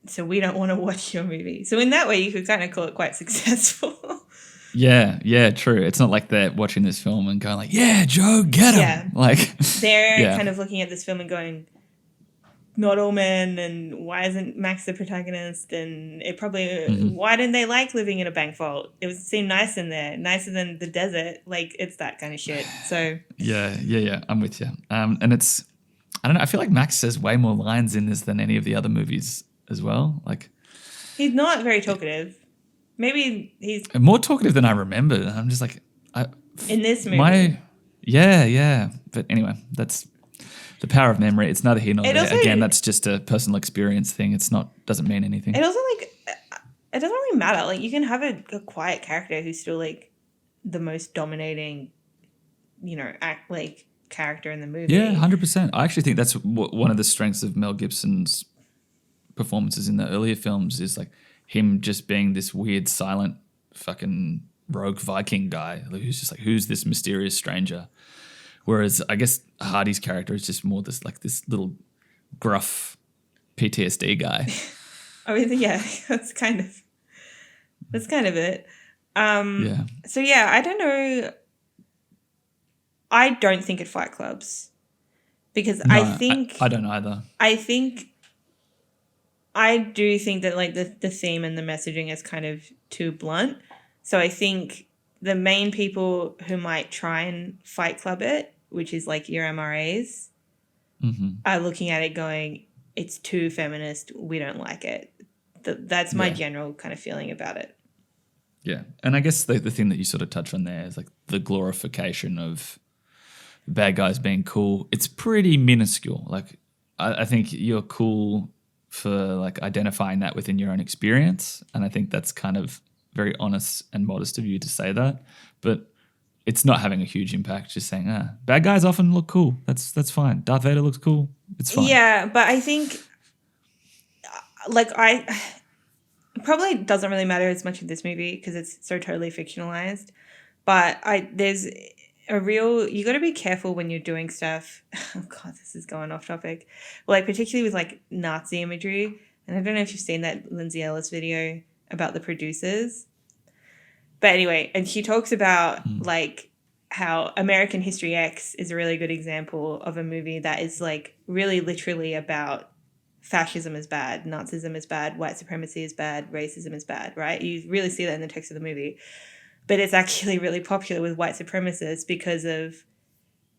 so we don't want to watch your movie. So in that way, you could kind of call it quite successful. Yeah, true. It's not like they're watching this film and going like, yeah, Joe, get him. Yeah. Like they're kind of looking at this film and going, not all men, and why isn't Max the protagonist? And it probably, why didn't they like living in a bank vault? It seemed nice in there, nicer than the desert. Like, it's that kind of shit. So yeah, I'm with you. And it's, I don't know, I feel like Max says way more lines in this than any of the other movies as well. Like, he's not very talkative. Maybe he's more talkative than I remember. I'm just like, in this movie. Yeah. But anyway, that's the power of memory. It's neither here nor there. Also, again, that's just a personal experience thing. It's not, doesn't mean anything. It also like, it doesn't really matter. Like, you can have a quiet character who's still like the most dominating, character in the movie. Yeah, 100%. I actually think that's one of the strengths of Mel Gibson's performances in the earlier films is like him just being this weird, silent, fucking rogue Viking guy who's just like, who's this mysterious stranger? Whereas I guess Hardy's character is just more this little gruff PTSD guy. I mean, yeah, that's kind of it. So yeah, I don't know. I don't think it fight clubs because No, I don't either. I do think that like the theme and the messaging is kind of too blunt. So I think the main people who might try and fight club it, which is like your MRAs, are looking at it going, it's too feminist. We don't like it. That's my general kind of feeling about it. Yeah. And I guess the thing that you sort of touch on there is like the glorification of bad guys being cool. It's pretty minuscule. Like I think you're cool for like identifying that within your own experience. And I think that's kind of very honest and modest of you to say that. But it's not having a huge impact, just saying, bad guys often look cool. That's fine. Darth Vader looks cool. It's fine. Yeah, but I think probably doesn't really matter as much in this movie because it's so totally fictionalized. But there's a real, you got to be careful when you're doing stuff. Oh God, this is going off topic. Like particularly with like Nazi imagery. And I don't know if you've seen that Lindsay Ellis video about the producers. But anyway, and she talks about like how American History X is a really good example of a movie that is like really literally about fascism is bad, Nazism is bad, white supremacy is bad, racism is bad, right? You really see that in the text of the movie. But it's actually really popular with white supremacists because of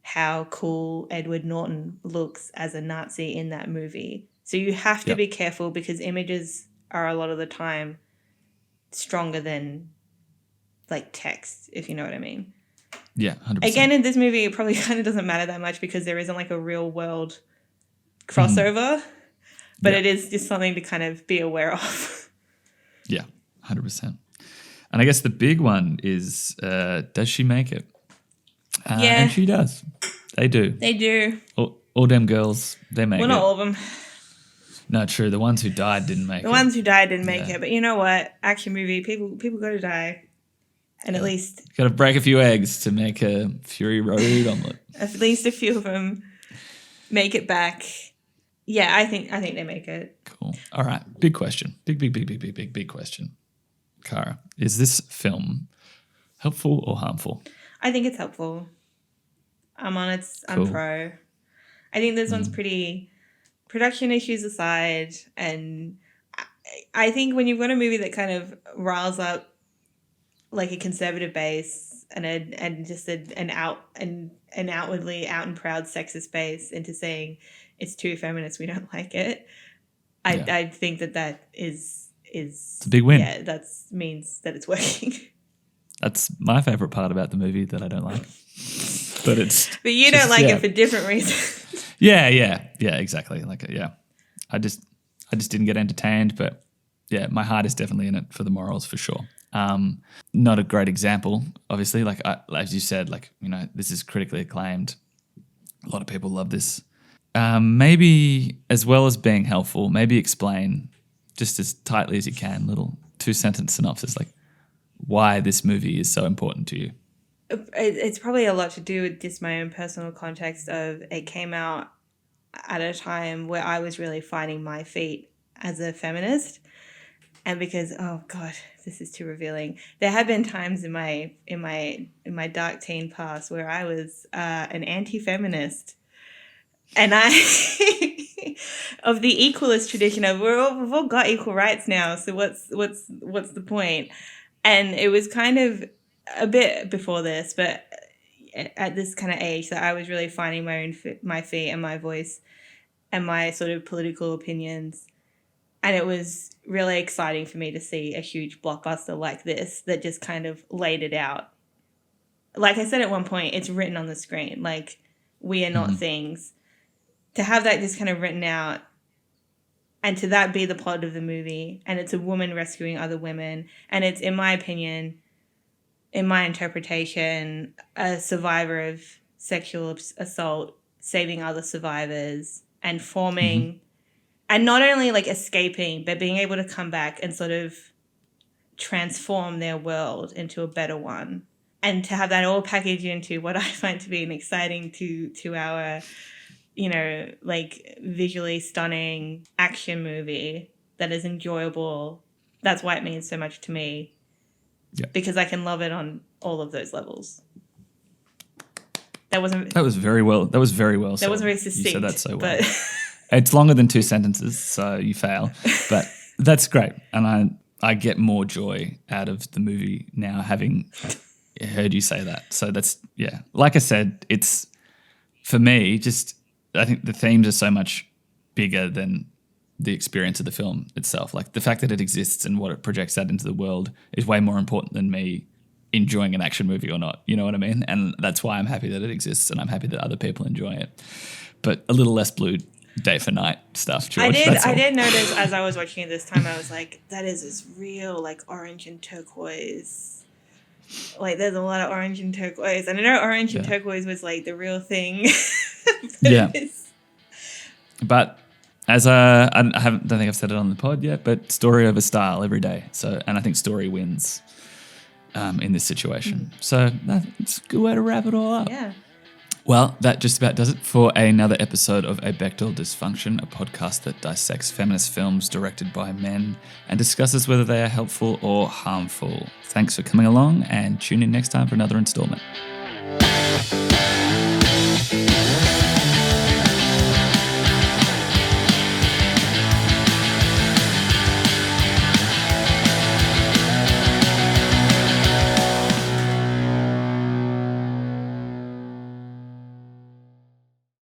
how cool Edward Norton looks as a Nazi in that movie. So you have to be careful because images are a lot of the time stronger than like text, if you know what I mean. Yeah, 100%. Again, in this movie, it probably kind of doesn't matter that much because there isn't like a real world crossover, but it is just something to kind of be aware of. Yeah, 100%. And I guess the big one is, does she make it? And she does. They do. They do. All them girls, they make Well, it. not all of them. No, true. The ones who died didn't make it. The ones who died didn't make it. But you know what? Action movie, people got to die. And at least... Got to break a few eggs to make a Fury Road omelette. At least a few of them make it back. Yeah, I think they make it. Cool. All right. Big question. Big question. Cara, is this film helpful or harmful? I think it's helpful. I'm Cool. pro. I think this one's pretty, production issues aside, and I think when you've got a movie that kind of riles up like a conservative base and just an outwardly out and proud sexist base into saying it's too feminist, we don't like it. I think that is it's a big win. Yeah, that means that it's working. That's my favorite part about the movie that I don't like. But you don't like it for different reasons. Yeah, exactly. I just didn't get entertained, but yeah, my heart is definitely in it for the morals for sure. Not a great example, obviously. As you said, this is critically acclaimed. A lot of people love this. Maybe as well as being helpful, maybe explain just as tightly as you can, little 2-sentence synopsis, like why this movie is so important to you. It's probably a lot to do with just my own personal context of it came out at a time where I was really finding my feet as a feminist. And because, oh God, this is too revealing. There have been times in my dark teen past where I was an anti-feminist. And I, of the equalist tradition of we've all got equal rights now, so what's the point? And it was kind of a bit before this, but at this kind of age that I was really finding my feet and my voice and my sort of political opinions. And it was really exciting for me to see a huge blockbuster like this that just kind of laid it out. Like I said at one point, it's written on the screen, like we are not things. To have that just kind of written out and to that be the plot of the movie, and it's a woman rescuing other women, and it's, in my opinion, in my interpretation, a survivor of sexual assault saving other survivors and forming, and not only like escaping, but being able to come back and sort of transform their world into a better one. And to have that all packaged into what I find to be an exciting 2-hour, visually stunning action movie that is enjoyable. That's why it means so much to me. Yeah. Because I can love it on all of those levels. That was very well. That was very well said. That was very succinct. You said that so well. It's longer than 2 sentences, so you fail. But that's great. And I get more joy out of the movie now having heard you say that. So that's, yeah. Like I said, it's, for me, I think the themes are so much bigger than the experience of the film itself. Like the fact that it exists and what it projects out into the world is way more important than me enjoying an action movie or not. You know what I mean? And that's why I'm happy that it exists and I'm happy that other people enjoy it. But a little less blue day for night stuff, George. I did notice as I was watching it this time, I was like, that is this real like orange and turquoise. Like there's a lot of orange and turquoise. And I know orange and turquoise was like the real thing. But as I don't think I've said it on the pod yet, but story over style every day. So, and I think story wins in this situation. So it's a good way to wrap it all up. Yeah. Well, that just about does it for another episode of A Bechdel Dysfunction, a podcast that dissects feminist films directed by men and discusses whether they are helpful or harmful. Thanks for coming along and tune in next time for another installment.